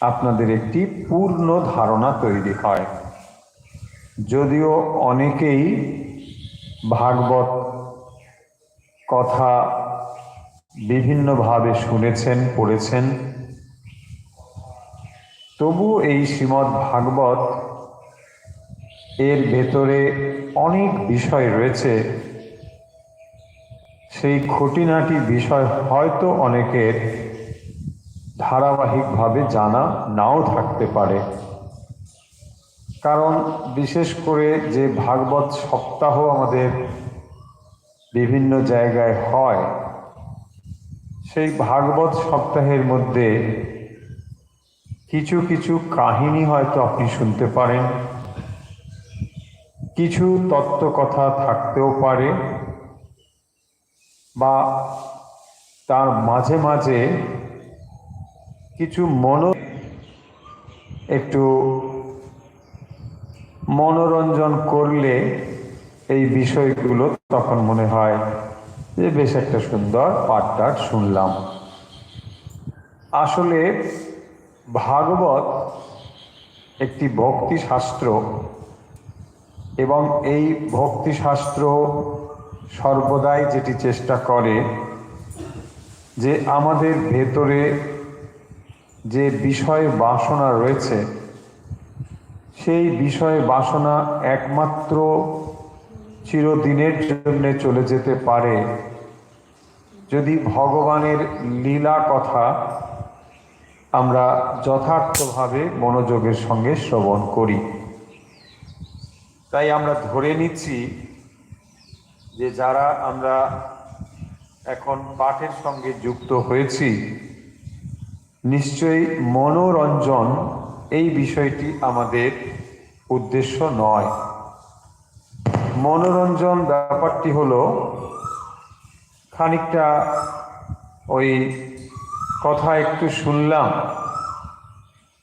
আপনাদের একটি পূর্ণ ধারণা তৈরি হয়। যদিও অনেকেই ভাগবত কথা বিভিন্নভাবে শুনেছেন, পড়েছেন, তবু এই শ্রীমদ্ ভাগবত এর ভেতরে অনেক বিষয় রয়েছে। সেই খুঁটিনাটি বিষয় হয়তো অনেকের ধারাবাহিকভাবে জানা নাও থাকতে পারে। কারণ বিশেষ করে যে ভাগবত সপ্তাহ আমাদের বিভিন্ন জায়গায় হয়, সেই ভাগবত সপ্তাহের মধ্যে কিছু কিছু কাহিনী হয়তো আপনি শুনতে পারেন, কিছু তত্ত্বকথা থাকতেও পারে, বা তার মাঝে মাঝে কিছু একটু মনোরঞ্জন করলে এই বিষয়গুলো তখন মনে হয় যে বেশ একটা সুন্দর পাঠটাট শুনলাম। আসলে ভাগবত একটি ভক্তি শাস্ত্র, এবং এই ভক্তি শাস্ত্র সর্বদাই যেটি চেষ্টা করে যে আমাদের ভেতরে যে বিষয় বাসনা রয়েছে, সেই বিষয় বাসনা একমাত্র চিরদিনের জন্য চলে যেতে পারে যদি ভগবানের লীলা কথা আমরা যথার্থভাবে মনোযোগের সঙ্গে শ্রবণ করি। তাই আমরা ধরে নিচ্ছি যে যারা আমরা এখন পাঠের সঙ্গে যুক্ত হয়েছি, নিশ্চয়ই মনোরঞ্জন এই বিষয়টি আমাদের উদ্দেশ্য নয়। মনোরঞ্জন ব্যাপারটি হলো খানিকটা ওই কথা একটু শুনলাম,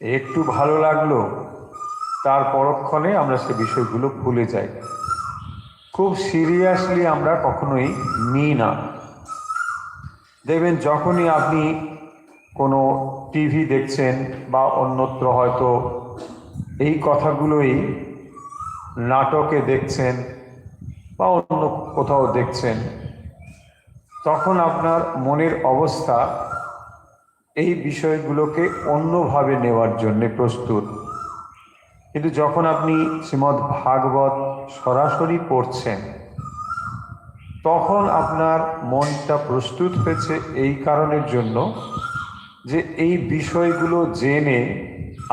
একটু ভালো লাগলো, তার পরক্ষণে আমরা সে বিষয়গুলো ভুলে যাই। খুব সিরিয়াসলি আমরা কখনোই নিই না। দেখবেন যখনই আপনি কোনো টিভি দেখছেন বা অন্যত্র হয়তো এই কথাগুলোই নাটকে দেখছেন বা অন্য কোথাও দেখছেন, তখন আপনার মনের অবস্থা এই বিষয়গুলোকে অন্যভাবে নেওয়ার জন্যে প্রস্তুত। কিন্তু যখন আপনি শ্রীমদ্ ভাগবত সরাসরি পড়ছেন, তখন আপনার মনটা প্রস্তুত হয়েছে এই কারণের জন্য যে এই বিষয়গুলো জেনে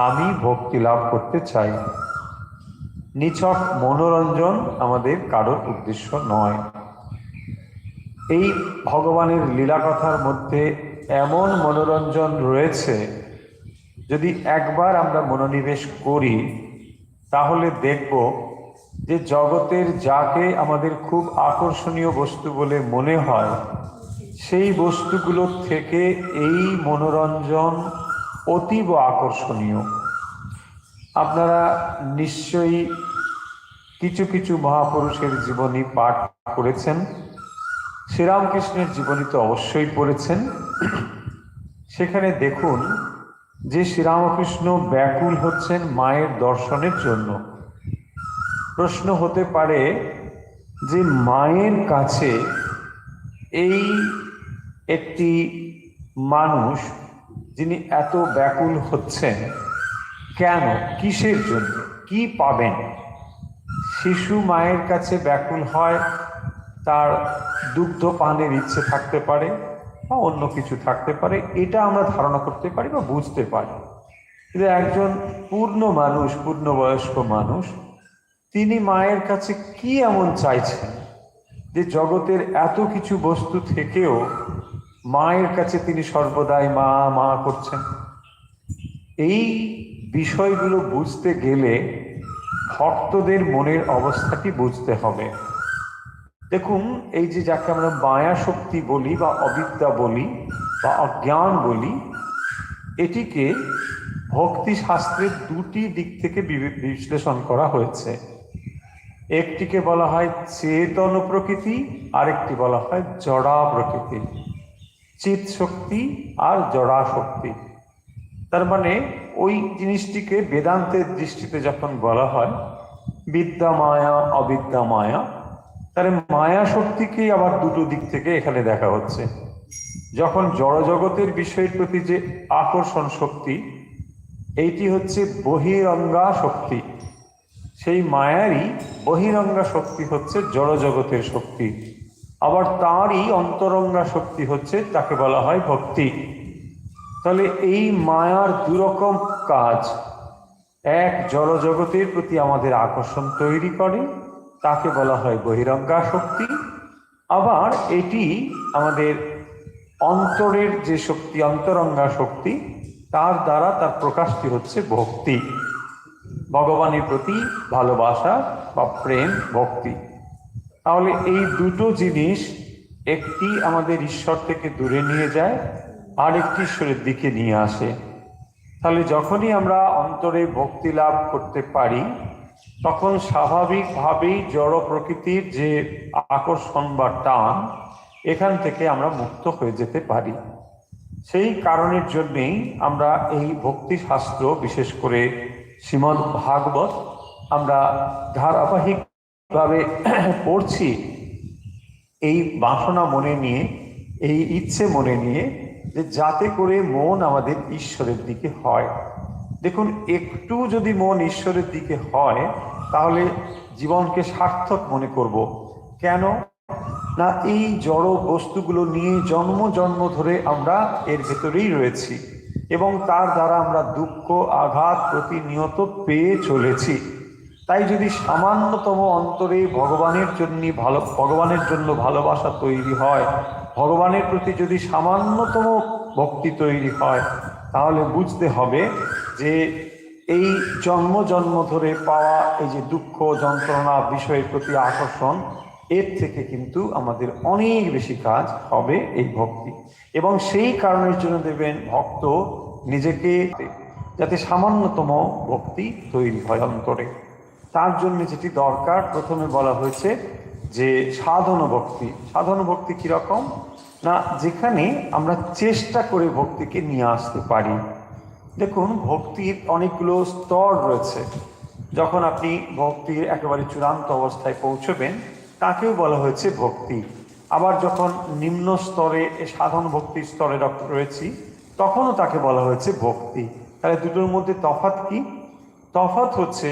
আমি ভক্তি লাভ করতে চাই। নিছক মনোরঞ্জন আমাদের কারোর উদ্দেশ্য নয়। এই ভগবানের লীলা কথার মধ্যে এমন মনোরঞ্জন রয়েছে, যদি একবার আমরা মনোনিবেশ করি তাহলে দেখব যে জগতের যাকে আমাদের খুব আকর্ষণীয় বস্তু বলে মনে হয়, সেই বস্তুগুলো থেকে এই মনোরঞ্জন অতীব আকর্ষণীয়। আপনারা নিশ্চয়ই কিছু কিছু মহাপুরুষের জীবনী পাঠ করেছেন, শ্রীরামকৃষ্ণের জীবনী তো অবশ্যই পড়েছেন। সেখানে দেখুন যে শ্রীরামকৃষ্ণ ব্যাকুল হচ্ছেন মায়ের দর্শনের জন্য। প্রশ্ন হতে পারে যে মায়ের কাছে এই একটি মানুষ যিনি এত ব্যাকুল হচ্ছেন কেন, কিসের জন্য, কি পাবেন? শিশু মায়ের কাছে ব্যাকুল হয়, তার দুগ্ধ পানের ইচ্ছে থাকতে পারে বা অন্য কিছু থাকতে পারে, এটা আমরা ধারণা করতে পারি বা বুঝতে পারি। কিন্তু একজন পূর্ণ মানুষ, পূর্ণবয়স্ক মানুষ, তিনি মায়ের কাছে কি এমন চাইছেন যে জগতের এত কিছু বস্তু থেকেও মায়ের কাছে তিনি সর্বদাই মা মা করছেন? এই বিষয়গুলো বুঝতে গেলে ভক্তদের মনের অবস্থাটি বুঝতে হবে। দেখুন, এই যে যাকে আমরা মায়া শক্তি বলি বা অবিদ্যা বলি বা অজ্ঞান বলি, এটিকে ভক্তি শাস্ত্রের দুটি দিক থেকে বিশ্লেষণ করা হয়েছে। একটিকে বলা হয় চেতন প্রকৃতি, আরেকটি বলা হয় জড়া প্রকৃতি। চিৎ শক্তি আর জড়া শক্তি। তার মানে ওই জিনিসটিকে বেদান্তের দৃষ্টিতে যখন বলা হয় বিদ্যা মায়া অবিদ্যা মায়া, তাহলে মায়া শক্তিকেই আবার দুটো দিক থেকে এখানে দেখা হচ্ছে। যখন জড়জগতের বিষয়ের প্রতি যে আকর্ষণ শক্তি, এইটি হচ্ছে বহিরঙ্গা শক্তি, সেই মায়ারই বহিরঙ্গা শক্তি হচ্ছে জড়জগতের শক্তি, আবার তারই অন্তরঙ্গা শক্তি হচ্ছে, তাকে বলা হয় ভক্তি। তাহলে এই মায়ার দুরকম কাজ, এক জড়জগতের প্রতি আমাদের আকর্ষণ তৈরি করে, তাকে বলা হয় বহিরঙ্গা শক্তি, আবার এটি আমাদের অন্তরের যে শক্তি, অন্তরঙ্গা শক্তি, তার দ্বারা তার প্রকাশটি হচ্ছে ভক্তি, ভগবানের প্রতি ভালোবাসা বা প্রেম, ভক্তি। তাহলে এই দুটো জিনিস, একটি আমাদের ঈশ্বর থেকে দূরে নিয়ে যায়, আর একটি ঈশ্বরের দিকে নিয়ে আসে। তাহলে যখনই আমরা অন্তরে ভক্তি লাভ করতে পারি, তখন স্বাভাবিকভাবেই জড় প্রকৃতির যে আকর্ষণ বা টান, এখান থেকে আমরা মুক্ত হয়ে যেতে পারি। সেই কারণের জন্যেই আমরা এই ভক্তি শাস্ত্র, বিশেষ করে শ্রীমদ্ ভাগবত, আমরা ধারাবাহিকভাবে পড়ছি এই বাসনা মনে নিয়ে, এই ইচ্ছে মনে নিয়ে, যে যাতে করে মন আমাদের ঈশ্বরের দিকে হয়। দেখুন, একটু যদি মন ঈশ্বরের দিকে হয়, তাহলে জীবনকে সার্থক মনে করব। কেন না, এই জড় বস্তুগুলো নিয়ে জন্ম জন্ম ধরে আমরা এর ভেতরেই রয়েছি, এবং তার দ্বারা আমরা দুঃখ আঘাত প্রতিনিয়ত পেয়ে চলেছি। তাই যদি সামান্যতম অন্তরে ভগবানের জন্য ভালোবাসা তৈরি হয়, ভগবানের প্রতি যদি সামান্যতম ভক্তি তৈরি হয়, তাহলে বুঝতে হবে যে এই জন্ম জন্ম ধরে পাওয়া এই যে দুঃখ যন্ত্রণা বিষয়ের প্রতি আকর্ষণ, এর থেকে কিন্তু আমাদের অনেক বেশি কাজ হবে এই ভক্তি। এবং সেই কারণের জন্য দেখবেন ভক্ত নিজেকে যাতে সামান্যতম ভক্তি তৈরি হয় অন্তরে, তার জন্য যেটি দরকার, প্রথমে বলা হয়েছে যে সাধন ভক্তি। সাধন ভক্তি কিরকম না, যেখানে আমরা চেষ্টা করে ভক্তিকে নিয়ে আসতে পারি। দেখুন, ভক্তির অনেকগুলো স্তর রয়েছে। যখন আপনি ভক্তির একেবারে চূড়ান্ত অবস্থায় পৌঁছবেন, তাকেও বলা হয়েছে ভক্তি। আবার যখন নিম্ন স্তরে সাধন ভক্তির স্তরে রয়েছি, তখনও তাকে বলা হয়েছে ভক্তি। তাহলে দুটোর মধ্যে তফাৎ কি? তফাৎ হচ্ছে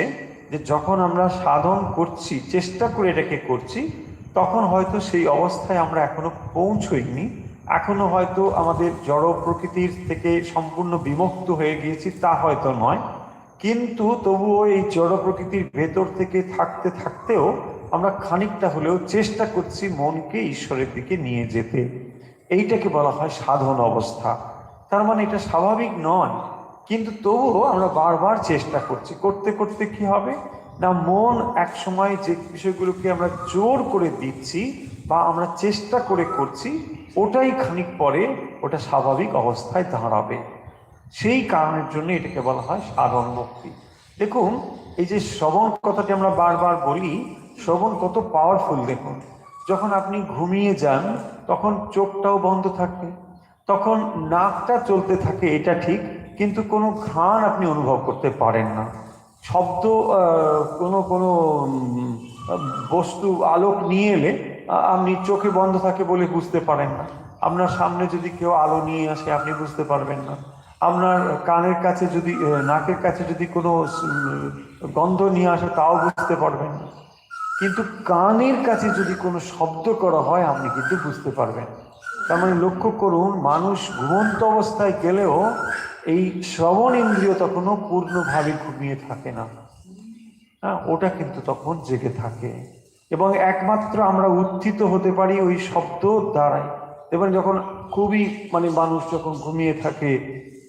যে যখন আমরা সাধন করছি, চেষ্টা করে এটাকে করছি, তখন হয়তো সেই অবস্থায় আমরা এখনো পৌঁছইনি, এখনো হয়তো আমাদের জড় প্রকৃতির থেকে সম্পূর্ণ বিমুক্ত হয়ে গিয়েছি, তা হয়তো নয়, কিন্তু তবুও এই জড় প্রকৃতির ভেতর থেকে থাকতে থাকতেও আমরা খানিকটা হলেও চেষ্টা করছি মনকে ঈশ্বরের দিকে নিয়ে যেতে। এইটাকে বলা হয় সাধন অবস্থা। তার মানে এটা স্বাভাবিক নয়, কিন্তু তবুও আমরা বারবার চেষ্টা করছি। করতে করতে কি হবে না, মন এক সময় যে বিষয়গুলোকে আমরা জোর করে দিচ্ছি বা আমরা চেষ্টা করে করছি, ওটাই খানিক পরে ওটা স্বাভাবিক অবস্থায় দাঁড়াবে। সেই কারণের জন্য এটাকে বলা হয় সাধন ভক্তি। দেখুন, এই যে শ্রবণ কথাটি আমরা বারবার বলি, শ্রবণ কত পাওয়ারফুল। দেখুন, যখন আপনি ঘুমিয়ে যান, তখন চোখটাও বন্ধ থাকে, তখন নাকটা চলতে থাকে, এটা ঠিক, কিন্তু কোনো ঘ্রাণ আপনি অনুভব করতে পারেন না। শব্দ, কোনো কোনো বস্তু আলোক নিয়ে এলে আপনি চোখে বন্ধ থাকে বলে বুঝতে পারেন না। আপনার সামনে যদি কেউ আলো নিয়ে আসে, আপনি বুঝতে পারবেন না। আপনার কানের কাছে যদি, নাকের কাছে যদি কোনো গন্ধ নিয়ে আসে, তাও বুঝতে পারবেন না। কিন্তু কানের কাছে যদি কোনো শব্দ করা হয়, আপনি কিন্তু বুঝতে পারবেন। তার মানে লক্ষ্য করুন, মানুষ ঘুমন্ত অবস্থায় গেলেও এই শ্রবণ ইন্দ্রিয় তখনও পূর্ণভাবে ঘুমিয়ে থাকে না, হ্যাঁ, ওটা কিন্তু তখন জেগে থাকে। এবং একমাত্র আমরা উত্থিত হতে পারি ওই শব্দ দ্বারাই। এবং যখন খুবই মানুষ যখন ঘুমিয়ে থাকে,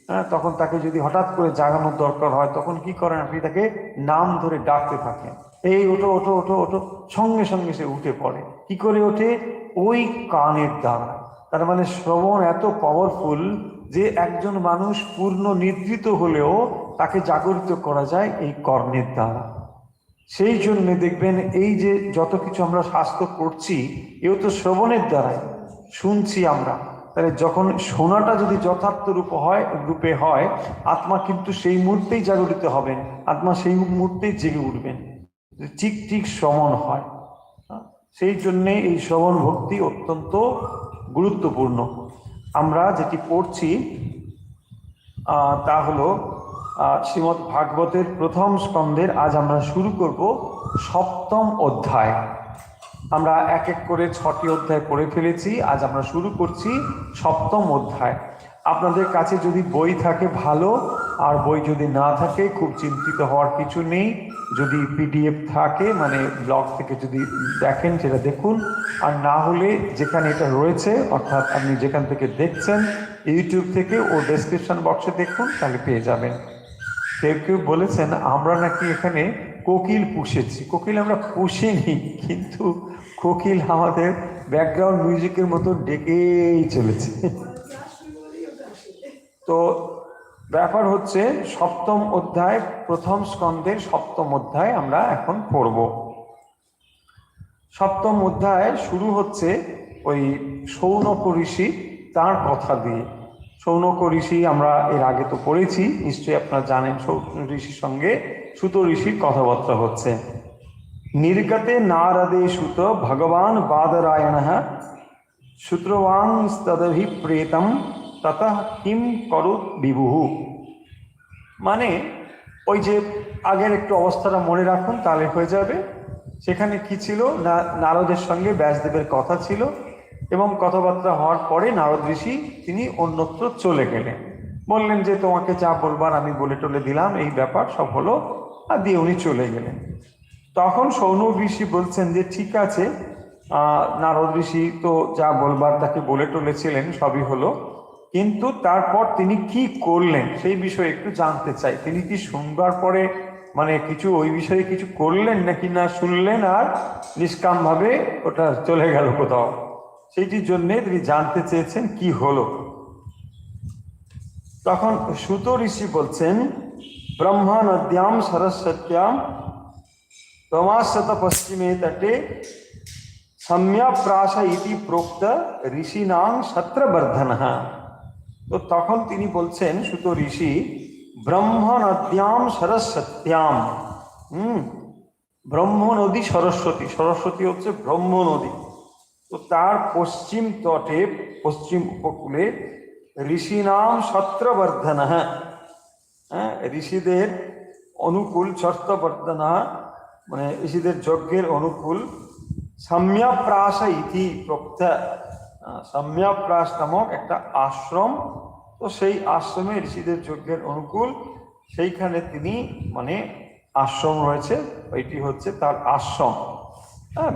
হ্যাঁ, তখন তাকে যদি হঠাৎ করে জাগানোর দরকার হয়, তখন কি করেন আপনি? তাকে নাম ধরে ডাকতে থাকেন, এই ওঠো ওঠো ওঠো ওঠো, সঙ্গে সঙ্গে সে উঠে পড়ে। কি করে ওঠে? ওই কানের দ্বারা। তার মানে শ্রবণ এত পাওয়ারফুল যে একজন মানুষ পূর্ণ নিদ্রিত হলেও তাকে জাগরিত করা যায় এই কর্ণের দ্বারা। সেই জন্য দেখবেন এই যে যত কিছু আমরা শাস্ত্র করছি, এও তো শ্রবণের দ্বারাই শুনছি আমরা। তাহলে যখন শোনাটা যদি যথার্থ রূপে হয়, আত্মা কিন্তু সেই মুহূর্তেই জাগরিত হবেন, আত্মা সেই মুহূর্তেই জেগে উঠবেন, ঠিক ঠিক শ্রবণ হয়। সেই জন্যে এই শ্রবণ ভক্তি অত্যন্ত গুরুত্বপূর্ণ। আমরা যেটি পড়ছি তা হলো শ্রীমদ্ ভাগবতের প্রথম স্কন্ধের, আজ আমরা শুরু করব সপ্তম অধ্যায়। আমরা এক এক করে 6টি অধ্যায় পড়ে ফেলেছি, আজ আমরা শুরু করছি সপ্তম অধ্যায়। আপনাদের কাছে যদি বই থাকে ভালো, আর বই যদি না থাকে খুব চিন্তিত হওয়ার কিছু নেই। যদি পিডিএফ থাকে, মানে ব্লগ থেকে যদি দেখেন সেটা দেখুন, আর না হলে যেখানে এটা রয়েছে, অর্থাৎ আপনি যেখান থেকে দেখছেন ইউটিউব থেকে, ও ডেসক্রিপশন বক্সে দেখুন, তাহলে পেয়ে যাবেন। কেউ কেউ বলেছেন আমরা নাকি এখানে কোকিল পুষেছি। কোকিল আমরা পুষিনি, কিন্তু কোকিল আমাদের ব্যাকগ্রাউন্ড মিউজিকের মতো ডেকেই চলেছে। তো ব্যাপার হচ্ছে সপ্তম অধ্যায়, প্রথম স্কন্ধের সপ্তম অধ্যায় আমরা এখন পড়ব। সপ্তম অধ্যায় শুরু হচ্ছে ওই শৌনক ঋষি, তার কথা দিয়ে। শৌনক ঋষি আমরা এর আগে তো পড়েছি, নিশ্চয়ই আপনারা জানেন। শৌনক ঋষির সঙ্গে সুত ঋষির কথাবার্তা হচ্ছে। নির্গতে নারদে সুত ভগবান বাদরায়ণ সূত্রবাংস্তদভিপ্রেতম ততঃ কিম করুত বিভুঃ। মানে ওই যে আগের একটু অবস্থাটা মনে রাখুন, তাহলে হয়ে যাবে। সেখানে কি ছিল না, নারদের সঙ্গে ব্যাসদেবের কথা ছিল, এবং কথাবার্তা হওয়ার পরে নারদ ঋষি তিনি অন্যত্র চলে গেলেন। বললেন যে তোমাকে যা বলবার আমি বলে টলে দিলাম, এই ব্যাপার সব হলো, আর দিয়ে উনি চলে গেলেন। তখন শৌনক ঋষি বলছেন যে ঠিক আছে, নারদ ঋষি তো যা বলবার তাকে বলে টলেছিলেন, সবই হলো, কিন্তু তারপর তিনি কি করলেন সেই বিষয়ে একটু জানতে চাই। তিনি কি শুনবার পরে মানে কিছু ওই বিষয়ে কিছু করলেন, নাকি না শুনলেন আর নিষ্কামভাবে ওটা চলে গেল কোথাও, সেইটির জন্যে তিনি জানতে চেয়েছেন কি হলো। তখন সুত ঋষি বলছেন, ব্রহ্মা নদ্যাম সরস্বত্যাম তমাশত পশ্চিমে তটে সম্যপ্রাস ইতি প্রোক্ত ঋষিনাং ছত্রবর্ধনঃ। তো তখন তিনি বলছেন, সুত ঋষি, ব্রহ্ম নদ্যাম সরস্বত্যাম, ব্রহ্ম নদী সরস্বতী, সরস্বতী হচ্ছে ব্রহ্ম নদী, তো তার পশ্চিম তটে, পশ্চিম উপকূলে ঋষিনাম ছত্রবর্ধনঃ, ঋষিদের অনুকূল, ছত্রবর্ধনঃ মানে ঋষিদের যজ্ঞের অনুকূল, সম্যপ্রাস ইতি প্রোক্ত, সম্যপ্রাস নামক একটা আশ্রম, তো সেই আশ্রমে ঋষিদের যজ্ঞের অনুকূল, সেইখানে তিনি মানে আশ্রম রয়েছে, ওইটি হচ্ছে তার আশ্রম।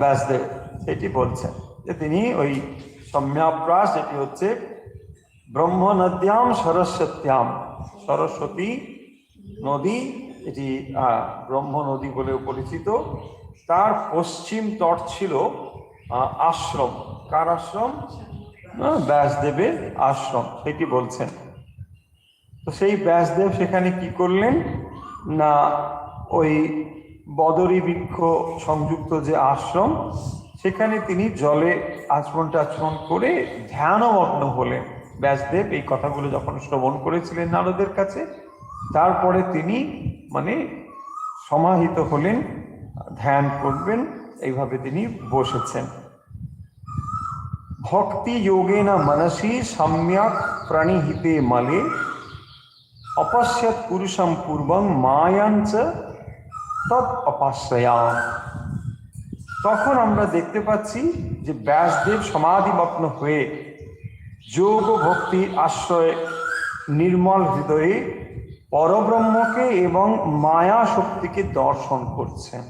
ব্যাসদেব সেটি বলছেন যে তিনি ওই সম্যপ্রাস, যেটি হচ্ছে ব্রহ্ম নদ্যাম সরস্বত্যাম, সরস্বতী নদী, এটি ব্রহ্ম নদী বলেও পরিচিত, তার পশ্চিম তট ছিল আশ্রম। কার আশ্রম? ব্যাসদেবের আশ্রম, সেটি বলছেন। তো সেই ব্যাসদেব সেখানে কি করলেন না, ওই বদরী বৃক্ষ সংযুক্ত যে আশ্রম, সেখানে তিনি জলে আচমন টাচমন করে ধ্যানমগ্ন হলেন। ব্যাসদেব এই কথাগুলো যখন শ্রবণ করেছিলেন নারদের কাছে, তারপরে তিনি মানে সমাহিত হলেন, ধ্যান করবেন, এইভাবে তিনি বসেছেন। ভক্তি যোগেন মনসি সম্যক প্রণিহিতে মলে অপশ্যৎ পুরুষম পূর্বং মায়াঞ্চ তৎ অপাশ্রয়াম। তখন আমরা দেখতে পাচ্ছি যে ব্যাসদেব সমাধিমগ্ন হয়ে যোগ ভক্তির আশ্রয়ে নির্মল হৃদয়ে পরব্রহ্মকে এবং মায়া শক্তিকে দর্শন করছেন।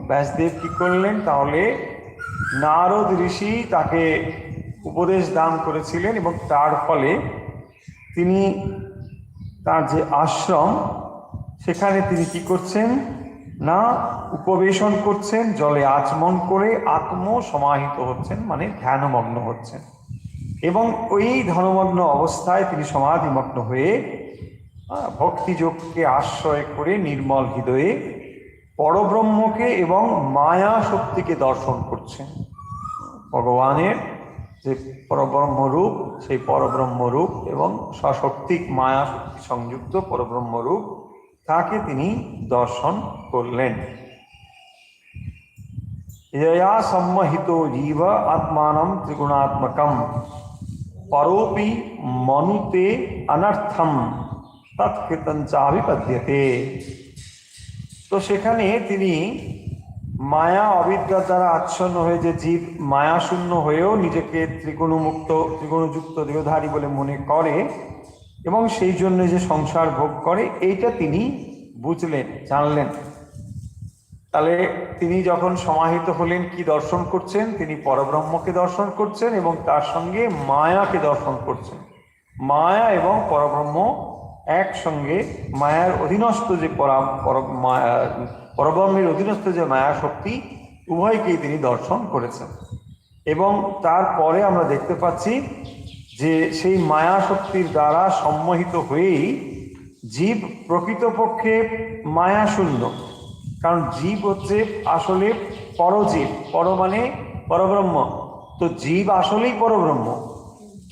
ব্যাসদেব কি করলেন তাহলে, নারদ ঋষি তাকে উপদেশ দান করেছিলেন, এবং তার ফলে তিনি তার যে আশ্রম, সেখানে তিনি কি করছেন না, উপবেশন করছেন, জলে আচমন করে আত্ম সমাহিত হচ্ছেন, মানে ধ্যানমগ্ন হচ্ছেন। এবং ওই ধ্যানমগ্ন অবস্থায় তিনি সমাধিমগ্ন হয়ে ভক্তিযোগকে আশ্রয় করে নির্মল হৃদয়ে পরব্রহ্মকে এবং মায়া শক্তিকে দর্শন করছেন। ভগবানের যে পরব্রহ্মরূপ, সেই পরব্রহ্মরূপ এবং সশক্তিক মায়া শক্তি সংযুক্ত পরব্রহ্মরূপ, তাকে তিনি দর্শন করলেন। यया सम्मोहितो जीव आत्मानं त्रिगुणात्मकं परोपि मनुते अनर्थम तत्कृतं चाभिपद्यते। তো সেখানে তিনি মায়া অবিদ্যার দ্বারা আচ্ছন্ন হয়ে যে জীব মায়া শূন্য হয়েও নিজেকে ত্রিগুণমুক্ত ত্রিগুণযুক্ত দেহধারী বলে মনে করে এবং সেই জন্য যে সংসার ভোগ করে, এইটা তিনি বুঝলেন, জানলেন। তাহলে তিনি যখন সমাহিত হলেন, কি দর্শন করছেন? তিনি পরব্রহ্মকে দর্শন করছেন এবং তার সঙ্গে মায়াকে দর্শন করছেন। মায়া এবং পরব্রহ্ম একসঙ্গে, মায়ার অধীনস্থ যে পরব্রহ্মের অধীনস্থ যে মায়া শক্তি, উভয়কেই তিনি দর্শন করেছেন। এবং তারপরে আমরা দেখতে পাচ্ছি যে সেই মায়া শক্তির দ্বারা সম্মোহিত হয়েই জীব প্রকৃতপক্ষে মায়া শূন্য। কারণ জীব হচ্ছে আসলে পরজীব, পর মানে পরব্রহ্ম, তো জীব আসলেই পরব্রহ্ম,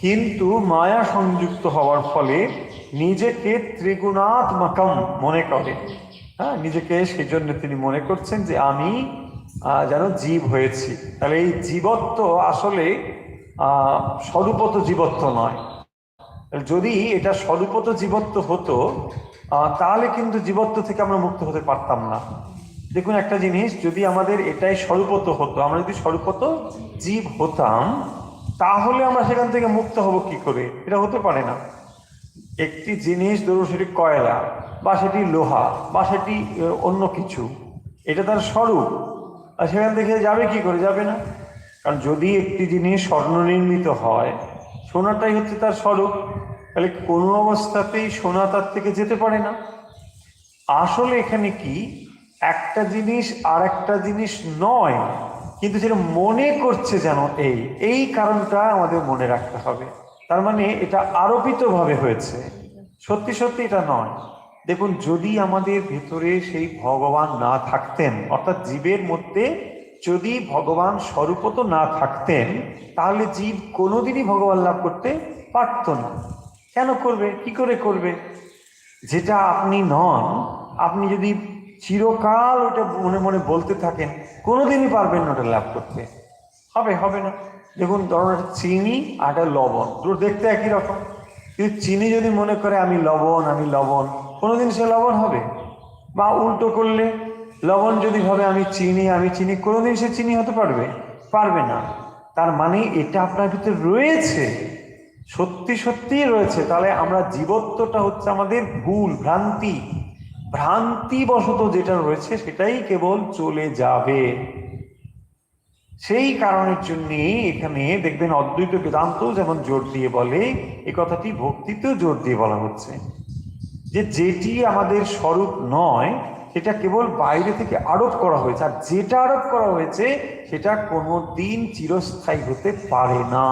কিন্তু মায়া সংযুক্ত হওয়ার ফলে নিজেকে ত্রিগুণাত্মকম মনে করে। হ্যাঁ, নিজেকে সেই জন্য তিনি মনে করছেন যে আমি যেন জীব হয়েছি। তাহলে এই জীবত্ব আসলে স্বরূপত জীবত্ব নয়। যদি এটা স্বরূপত জীবত্ব হতো তাহলে কিন্তু জীবত্ব থেকে আমরা মুক্ত হতে পারতাম না। দেখুন একটা জিনিস, যদি আমাদের এটাই স্বরূপত হতো, আমরা যদি স্বরূপত জীব হতাম, তাহলে আমরা সেখান থেকে মুক্ত হব কি করে? এটা হতে পারে না। একটি জিনিস, ধরুন সেটি কয়লা বা সেটি লোহা বা সেটি অন্য কিছু, এটা তার স্বরূপ, আর সেখান থেকে যাবে কি করে? যাবে না। কারণ যদি একটি জিনিস স্বর্ণ নির্মিত হয়, সোনাটাই হচ্ছে তার স্বরূপ, তাহলে কোনো অবস্থাতেই সোনা তার থেকে যেতে পারে না। আসলে এখানে কি, একটা জিনিস আর একটা জিনিস নয়, কিন্তু যেটা মনে করছে যেন এই কারণটা আমাদের মনে রাখতে হবে। তার মানে এটা আরোপিতভাবে হয়েছে, সত্যি সত্যি এটা নয়। দেখুন, যদি আমাদের ভেতরে সেই ভগবান না থাকতেন, অর্থাৎ জীবের মধ্যে যদি ভগবান স্বরূপত না থাকতেন, তাহলে জীব কোনোদিনই ভগবান লাভ করতে পারত না। কেন করবে? কি করে করবে? যেটা আপনি নন, আপনি যদি চিরকাল ওটা মনে মনে বলতে থাকেন, কোনোদিনই পারবেন না ওটা লাভ করতে। হবে না। দেখুন, ধরুন একটা চিনি আর একটা লবণ, দুটো দেখতে একই রকম, কিন্তু চিনি যদি মনে করে আমি লবণ, কোনোদিন সে লবণ হবে? বা উল্টো করলে, লবণ যদি ভাবে আমি চিনি, কোনোদিন সে চিনি হতে পারবে না। তার মানে এটা আপনার ভিতরে রয়েছে, সত্যি রয়েছে। তাহলে আমরা জীবত্বটা হচ্ছে আমাদের ভুল, ভ্রান্তিবশত যেটা রয়েছে সেটাই কেবল চলে যাবে। সেই কারণের জন্য এখানে দেখবেন অদ্বৈত বেদান্ত যেমন জোর দিয়ে বলে, এই কথাটি ভক্তিতেও জোর দিয়ে বলা হচ্ছে যে যেটি আমাদের স্বরূপ নয় সেটা কেবল বাইরে থেকে আরোপ করা হয়েছে, আর যেটা আরোপ করা হয়েছে সেটা কোনোদিন চিরস্থায়ী হতে পারে না,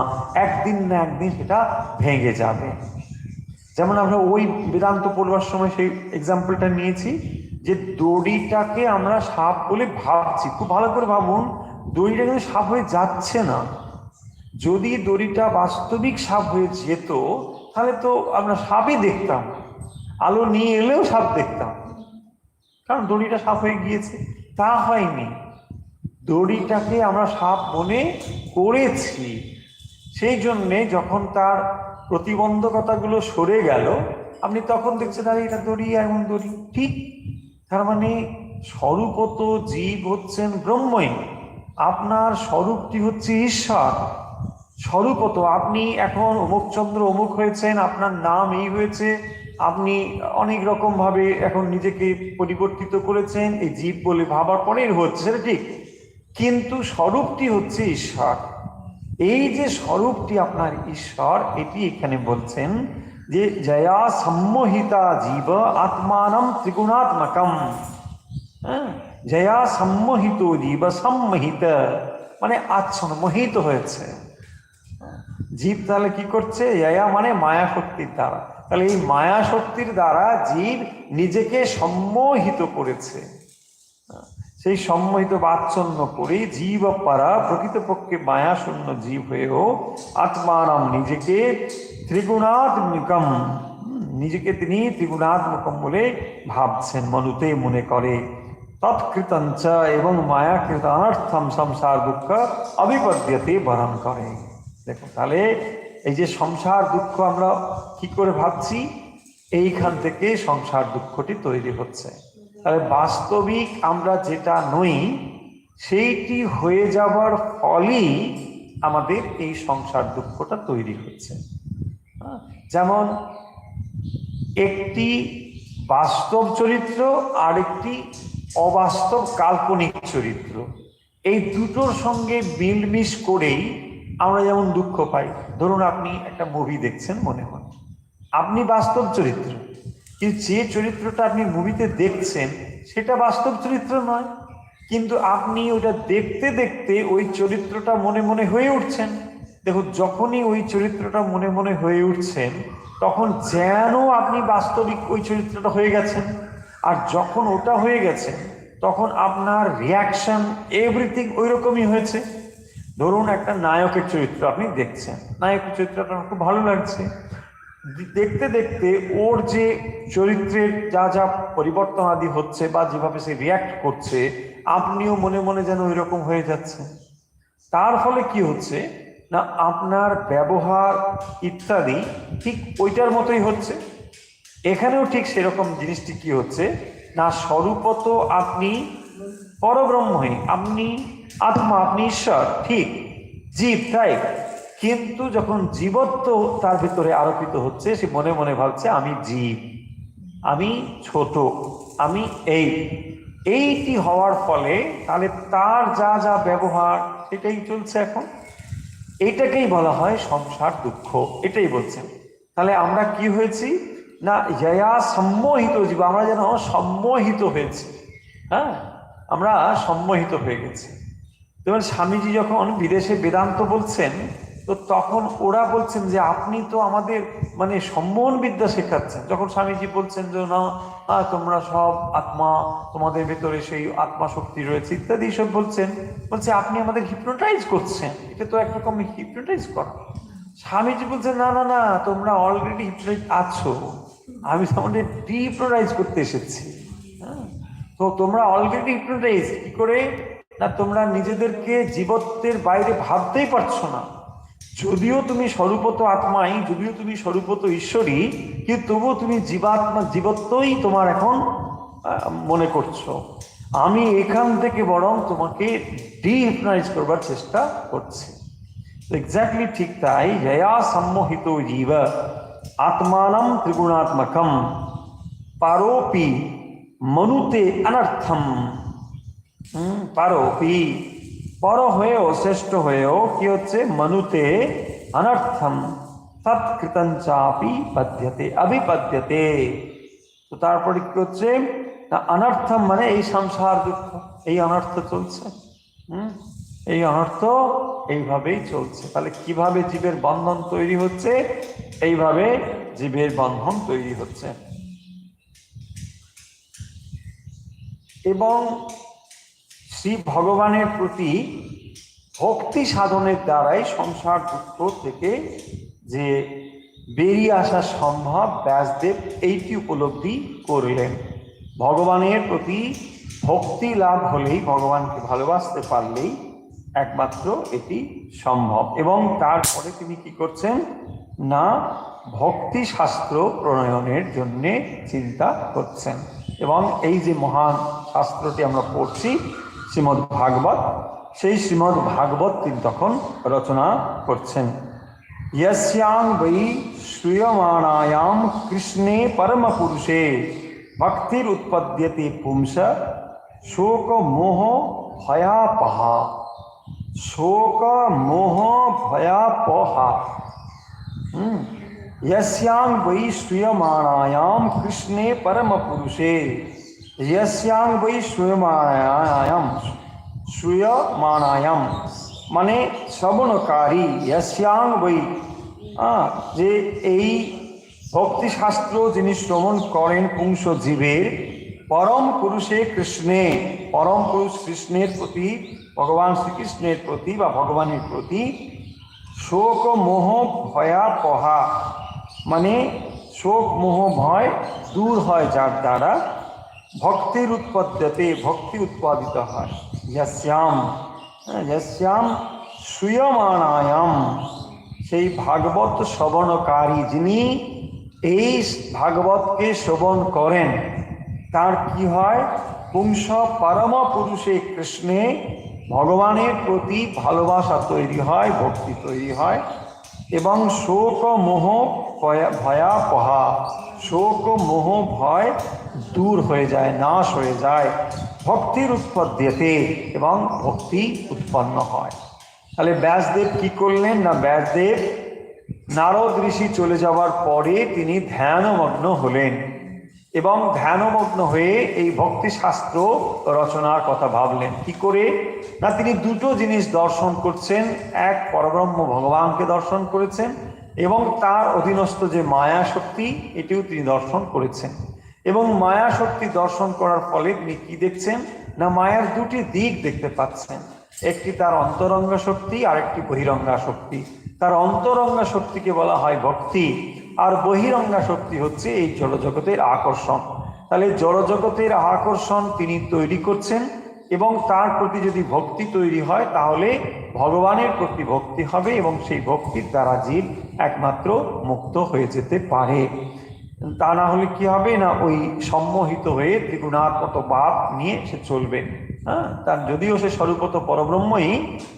একদিন না একদিন সেটা ভেঙে যাবে। যেমন আমরা ওই বেদান্ত পড়বার সময় সেই এক্সাম্পলটা নিয়েছি যে দড়িটাকে আমরা সাপ বলে ভাবছি। খুব ভালো করে ভাবুন, দড়িটা কিন্তু সাপ হয়ে যাচ্ছে না। যদি দড়িটা বাস্তবিক সাপ হয়ে যেত তাহলে তো আমরা সাপই দেখতাম, আলো নিয়ে এলেও সাপ দেখতাম, কারণ দড়িটা সাপ হয়ে গিয়েছে। তা হয়নি, দড়িটাকে আমরা সাপ মনে করেছি। সেই জন্যে যখন তার প্রতিবন্ধকতাগুলো সরে গেল, আপনি তখন দেখছেন আরে এটা দড়ি, এমন দড়ি। ঠিক, তার মানে স্বরূপত জীব হচ্ছেন ব্রহ্মই, আপনার স্বরূপটি হচ্ছে ঈশ্বর। স্বরূপত আপনি এখন অমুকচন্দ্র অমুক হয়েছেন, আপনার নাম এই হয়েছে, আপনি অনেক রকম ভাবে এখন নিজেকে পরিবর্তিত করেছেন, এই জীব বলে ভাবার পরেই হচ্ছে, সেটা ঠিক, কিন্তু স্বরূপটি হচ্ছে ঈশ্বর। এই যে স্বরূপটি আপনার ঈশ্বর, এটি এখানে বলছেন যে জয়া সম্মোহিতা জীব আত্মানম ত্রিগুণাত্মকম। হ্যাঁ, জয়া সম্মোহিত জীব, সম্মোহিত মানে আচ্ছন্ন, মোহিত হয়েছে জীব। তাহলে কি করছে? জয়া মানে মায়া শক্তির দ্বারা। তাহলে এই মায়া শক্তির দ্বারা জীব নিজেকে সম্মোহিত করেছে। সেই সম্মোহিত বাচ্ছন্ন করে জীব পারা প্রকৃতপক্ষে মায়াশূন্য জীব হয়েও আত্মারাম নিজেকে ত্রিগুণাত্মিকম, নিজেকে তিনি ত্রিগুণাত্মকম বলে ভাবছেন, মনুতে মনে করে। তৎকৃতঞ্চ এবং মায়াকৃত অনর্থম সংসার দুঃখ অবিপদ্যতে বরণ করে। দেখো তাহলে এই যে সংসার দুঃখ আমরা কি করে ভাবছি, এইখান থেকে সংসার দুঃখটি তৈরি হচ্ছে। তাহলে বাস্তবিক আমরা যেটা নই সেইটি হয়ে যাবার ফলই আমাদের এই সংসার দুঃখটা তৈরি হচ্ছে। যেমন একটি বাস্তব চরিত্র আর একটি অবাস্তব কাল্পনিক চরিত্র, এই দুটোর সঙ্গে মিলমিশ করেই আমরা যেমন দুঃখ পাই। ধরুন আপনি একটা মুভি দেখছেন, মনে হয় আপনি বাস্তব চরিত্র, কিন্তু যে চরিত্রটা আপনি মুভিতে দেখছেন সেটা বাস্তব চরিত্র নয়, কিন্তু আপনি ওটা দেখতে দেখতে ওই চরিত্রটা মনে মনে হয়ে উঠছেন। দেখুন, যখনই ওই চরিত্রটা মনে মনে হয়ে উঠছেন তখন যেন আপনি বাস্তবিক ওই চরিত্রটা হয়ে গেছেন। আর যখন ওটা হয়ে গেছে তখন আপনার রিয়াকশন এভরিথিং ওই রকমই হয়েছে। ধরুন একটা নায়কের চরিত্র আপনি দেখছেন, নায়কের চরিত্রটা আপনার খুব ভালো লাগছে, দেখতে দেখতে ওর যে চরিত্রের যা যা পরিবর্তন আদি হচ্ছে বা যেভাবে সে রিয়াক্ট করছে আপনিও মনে মনে যেন ওই রকম হয়ে যাচ্ছে। তার ফলে কি হচ্ছে না, আপনার ব্যবহার ইত্যাদি ঠিক ওইটার মতোই হচ্ছে। এখানেও ঠিক সেরকম জিনিসটি কি হচ্ছে না, স্বরূপত আপনি পরব্রহ্মই, আপনি আত্মা, আপনি ঈশ্বর, ঠিক জীব তাই, কিন্তু যখন জীবত্ব তার ভিতরে আরোপিত হচ্ছে সে মনে মনে ভাবছে আমি জীব, আমি ছোট, আমি এইটি হওয়ার ফলে তাহলে তার যা যা ব্যবহার সেটাই চলছে এখন। এইটাকেই বলা হয় সংসার দুঃখ, এটাই বলছেন। তাহলে আমরা কি হয়েছি না, ইয়া সম্মোহিত জীব, আমরা যেন সম্মোহিত হয়েছি। হ্যাঁ, আমরা সম্মোহিত হয়ে গেছি। যেমন স্বামীজি যখন বিদেশে বেদান্ত বলছেন তো তখন ওরা বলছেন যে আপনি তো আমাদের মানে সম্মোহন বিদ্যা শেখাচ্ছেন। যখন স্বামীজি বলছেন যে না তোমরা সব আত্মা, তোমাদের ভেতরে সেই আত্মা শক্তি রয়েছে ইত্যাদি সব বলছেন, বলছে আপনি আমাদের হিপনোটাইজ করছেন, এটা তো একরকম হিপনোটাইজ করা। স্বামীজি বলছেন না না না, তোমরা অলরেডি হিপনোটাইজ আছো, আমি তোমাদের ডিহিপনোটাইজ করতে এসেছি। হ্যাঁ, তো তোমরা অলরেডি হিপনোটাইজ কি করে না, তোমরা নিজেদেরকে জীবত্বের বাইরে ভাবতেই পারছো না। যদিও তুমি স্বরূপত আত্মাই, যদিও তুমি স্বরূপত ঈশ্বরী, কিন্তু তবুও তুমি জীবাত্মা, জীবত্বই তোমার এখন মনে করছো। আমি এখান থেকে বরং তোমাকে ডিহিপনোটাইজ করবার চেষ্টা করছি। এক্স্যাক্টলি ঠিক তাই, জয়া সম্মোহিত জীব আত্মানম ত্রিগুণাত্মকম পারোপি মনুতে অনর্থম। পারোপি, পর হয়েও, শ্রেষ্ঠ হয়েও কি হচ্ছে, মনুতে অনর্থম তৎকৃতঞ্চাপি পদ্যতে অভিপদ্যতে। তো তারপরে কি হচ্ছে না, অনর্থম মানে এই সংসার দুঃখ, এই অনর্থ চলছে। এই অনর্থ এইভাবেই চলছে। তাহলে কিভাবে জীবের বন্ধন তৈরি হচ্ছে, এইভাবে জীবের বন্ধন তৈরি হচ্ছে। এবং শ্রী ভগবানের প্রতি ভক্তি সাধনের দ্বারাই সংসার দুঃখ থেকে যে বেরিয়ে আসা সম্ভব, ব্যাসদেব এইটি উপলব্ধি করলেন। ভগবানের প্রতি ভক্তি লাভ হলেই, ভগবানকে ভালোবাসতে পারলেই একমাত্র এটি সম্ভব। এবং তারপরে তিনি কি করছেন না, ভক্তি শাস্ত্র প্রণয়নের জন্যে চিন্তা করছেন। এবং এই যে মহান শাস্ত্রটি আমরা পড়ছি শ্রীমদ্ ভাগবত, সেই শ্রীমদ্ ভাগবত তিনি তখন রচনা করছেন। यस्यां वै श्रूयमाणायां कृष्णे परम पुरुषे भक्तिर उत्पद्यते पुंस शोक मोह भयापहा। शोक मोह भयापहा। यस्यां वै श्रूयमाणायां कृष्णे परम पुरुषे, यस्यां वै श्रूयमाणायां মানে শ্রবণকারী, यस्यां वै যে এই ভক্তিশাস্ত্র যিনি শ্রবণ করেন পুংস জীবের, পরম পুরুষে কৃষ্ণে, পরম পুরুষ কৃষ্ণের প্রতি, ভগবান শ্রীকৃষ্ণের প্রতি বা ভগবানের প্রতি শোক মোহ ভয়া পহা, মানে শোক মোহ ভয় দূর হয় যার দ্বারা, ভক্তির উৎপদ্যতে, ভক্তি উৎপাদিত হয়, যস্যাম যস্যাম সুয়মানায়াম, সেই ভাগবত শ্রবণকারী যিনি এই ভাগবতকে শ্রবণ করেন তার কি হয়, পুংস পরম পুরুষে কৃষ্ণে, ভগবানের প্রতি ভালোবাসা তৈরি হয়, ভক্তি তৈরি হয়, এবং শোক মোহ ভয়াপহা, শোক মোহ ভয় দূর হয়ে যায়, নাশ হয়ে যায়, ভক্তির উৎপদ্যতে, এবং ভক্তি উৎপন্ন হয়। তাহলে ব্যাসদেব কি করলেন না, ব্যাসদেব নারদ ঋষি চলে যাওয়ার পরে তিনি ধ্যানমগ্ন হলেন এবং ধ্যানমগ্ন হয়ে এই ভক্তি শাস্ত্র রচনার কথা ভাবলেন। কি করে না, তিনি দুটো জিনিস দর্শন করছেন, এক পরব্রহ্ম ভগবানকে দর্শন করেছেন এবং তার অধীনস্থ যে মায়া শক্তি এটিও তিনি দর্শন করেছেন। এবং মায়া শক্তি দর্শন করার ফলে তিনি কি দেখছেন না, মায়ার দুটি দিক দেখতে পাচ্ছেন, একটি তার অন্তরঙ্গা শক্তি আর একটি বহিরঙ্গা শক্তি। তার অন্তরঙ্গা শক্তিকে বলা হয় ভক্তি, আর বহিরঙ্গা শক্তি হচ্ছে এই জড়জগতের আকর্ষণ। তাহলে জড়জগতের আকর্ষণ তিনি তৈরি করছেন এবং তার প্রতি যদি ভক্তি তৈরি হয় তাহলে ভগবানের প্রতি ভক্তি হবে এবং সেই ভক্তির দ্বারা জীব একমাত্র মুক্ত হয়ে যেতে পারে। তা না হলে কি হবে না, ওই সম্মোহিত হয়ে ত্রিগুণাত্মক ভাব নিয়ে সে চলবে। হ্যাঁ, তার যদিও সে স্বরূপত পরব্রহ্মই,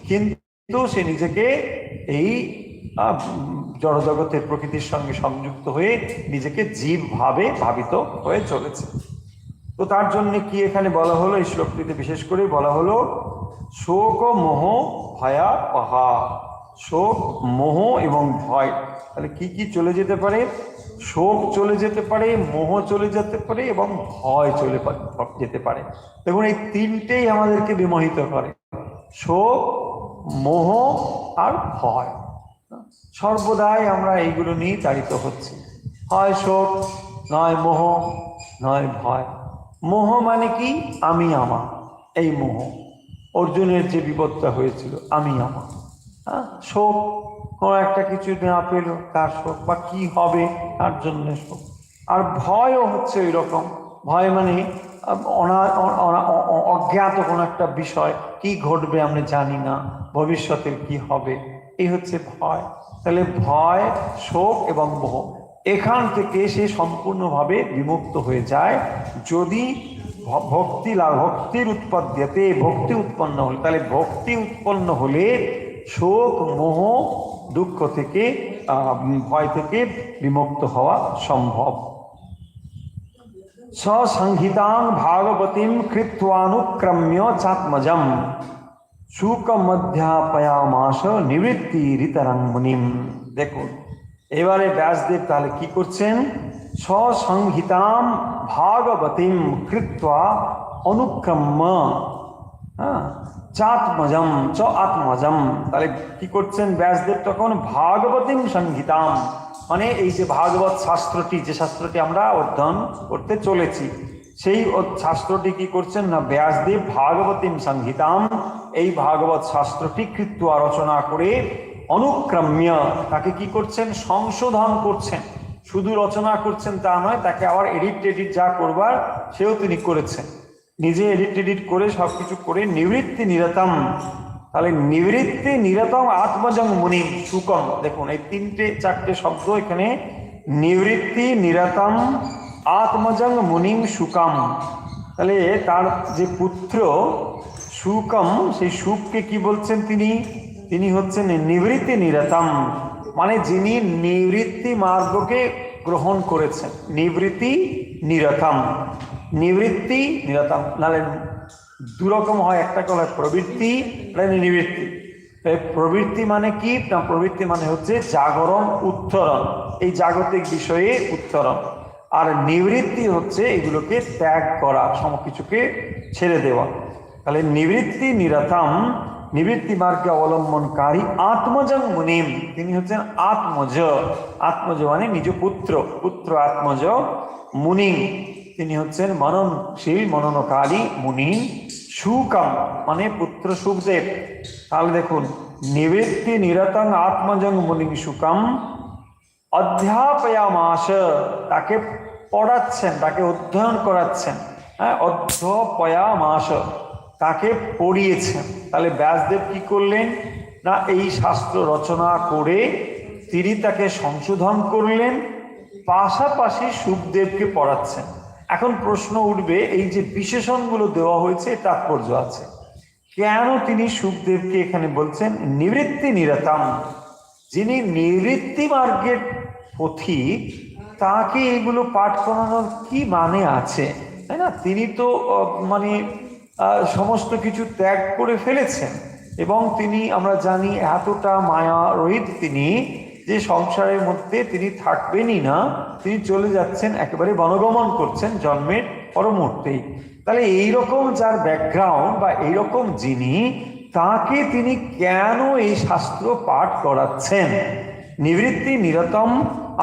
কিন্তু সে নিজেকে এই জড়জগতের প্রকৃতির সঙ্গে সংযুক্ত হয়ে নিজেকে জীব ভাবে ভাবিত হয়ে চলেছে। তো তার জন্য কি এখানে বলা হলো, এই শ্লোকটিতে বিশেষ করে বলা হলো শোক মোহ ভয়া পহা, শোক মোহ এবং ভয়। তাহলে কি কি চলে যেতে পারে, শোক চলে যেতে পারে, মোহ চলে যেতে পারে এবং ভয় চলে যেতে পারে। দেখুন এই তিনটেই আমাদেরকে বিমোহিত করে, শোক, মোহ আর ভয়। সর্বদাই আমরা এইগুলো নিয়ে তাড়িত হচ্ছি, হয় শোক, নয় মোহ, নয় ভয়। মোহ মানে কি, আমি আমার, এই মোহ। অর্জুনের যে বিপদটা হয়েছিল, আমি আমার। হ্যাঁ, শোক, কোনো একটা কিছু না পেল তার শোক, বা কি হবে তার জন্য শোক। আর ভয়ও হচ্ছে ওই রকম, ভয় মানে অজ্ঞাত কোনো একটা বিষয়, কি ঘটবে আমরা জানি না, ভবিষ্যতের কি হবে, এই হচ্ছে ভয়। তাহলে ভয়, শোক এবং মোহ, এখান থেকে সে সম্পূর্ণভাবে বিমুক্ত হয়ে যায় যদি ভক্তি লাভ, ভক্তির উৎপদ্যতে, ভক্তি উৎপন্ন হলে। তাহলে ভক্তি উৎপন্ন হলে শোক মোহ দুঃখ থেকে, ভয় থেকে বিমুক্ত হওয়া সম্ভব। সসংহিতাং ভাগবতীম কৃত্বানুক্রম্য চাত্মজম সুকমধ্যাপয়ামাস নিবৃত্তি ঋতরাং মুনিম। দেখুন এবারে ব্যাসদেব তাহলে কি করছেন, সসংহিতাম ভাগবতীম কৃত্বা অনুক্রম্য চাত্মজম চ আত্মজম। তাহলে কি করছেন ব্যাসদেব তখন, ভাগবতীম সংহিতাম, মানে এই যে ভাগবত শাস্ত্রটি, যে শাস্ত্রটি আমরা অধ্যয়ন করতে চলেছি, সেই শাস্ত্রটি কি করছেন না, ব্যাসদেব ভাগবতীম সংহিতাম, এই ভাগবত শাস্ত্রটি কৃত্বা রচনা করে, অনুক্রম্য তাকে কি করছেন, সংশোধন করছেন। শুধু রচনা করছেন তা নয়, তাকে আবার এডিট টেডিট যা করবার সেও তিনি করেছেন, নিজে এডিট টেডিট করে সবকিছু করে, নিবৃত্তি নিরতম। তাহলে নিবৃত্তি নিরতম আত্মজং মুনিম সুকম। দেখুন এই তিনটে চারটে শব্দ এখানে, নিবৃত্তি নিরতম আত্মজং মুনিম সুকম। তাহলে তার যে পুত্র সুকম, সেই সুককে কি বলছেন তিনি, তিনি হচ্ছেন নিবৃত্তি নিরতম, মানে যিনি নিবৃত্তি মার্গকে গ্রহণ করেছেন, নিবৃত্তি নিরতম। নিবৃত্তি নিরতম নাহলে দুরকম হয়, একটা কল হয় প্রবৃত্তি, নিবৃত্তি। প্রবৃত্তি মানে কি না, প্রবৃত্তি মানে হচ্ছে জাগরণ উত্তরণ, এই জাগতিক বিষয়ে উত্তরণ। আর নিবৃত্তি হচ্ছে এগুলোকে ত্যাগ করা, সমকিছুকে ছেড়ে দেওয়া। তাহলে নিবৃত্তি নিরতম, নিবৃত্তি মার্গে অবলম্বনকারী আত্মজং মুনিম, তিনি হচ্ছেন আত্মজ। আত্মজ মানে নিজ পুত্র, পুত্র আত্মজ মুনি। তিনি হচ্ছেন মননশীল মননকারী মুনি সুকম মানে পুত্র সুখদেব। তাহলে দেখুন, নিবৃত্তি নিরতং আত্মজং মুনি সুকম অধ্যাপয়ামাস, তাকে পড়াচ্ছেন, তাকে অধ্যয়ন করাচ্ছেন। হ্যাঁ, অধ্যপয়ামাস, তাকে পড়িয়েছেন। তাহলে ব্যাসদেব কি করলেন না, এই শাস্ত্র রচনা করে তিনি তাকে সংশোধন করলেন, পাশাপাশি সুখদেবকে পড়াচ্ছেন। এখন প্রশ্ন উঠবে, এই যে বিশেষণগুলো দেওয়া হয়েছে তাৎপর্য আছে, কেন তিনি সুখদেবকে এখানে বলছেন নিবৃত্তি নিরতাম, যিনি নিবৃত্তি মার্গের পথিক, তাকে এগুলো পাঠ করানোর কি মানে আছে, তাই না? তিনি তো মানে সমস্ত কিছু ত্যাগ করে ফেলেছেন এবং তিনি, আমরা জানি, এতটা মায়া রহিত তিনি যে সংসারের মধ্যে তিনি থাকবেনই না, তিনি চলে যাচ্ছেন, একেবারে বনগমন করছেন জন্মের পর মুহূর্তেই। তাহলে এইরকম যার ব্যাকগ্রাউন্ড বা এইরকম যিনি, তাকে তিনি কেন এই শাস্ত্র পাঠ করাচ্ছেন? নিবৃত্তি নিরতম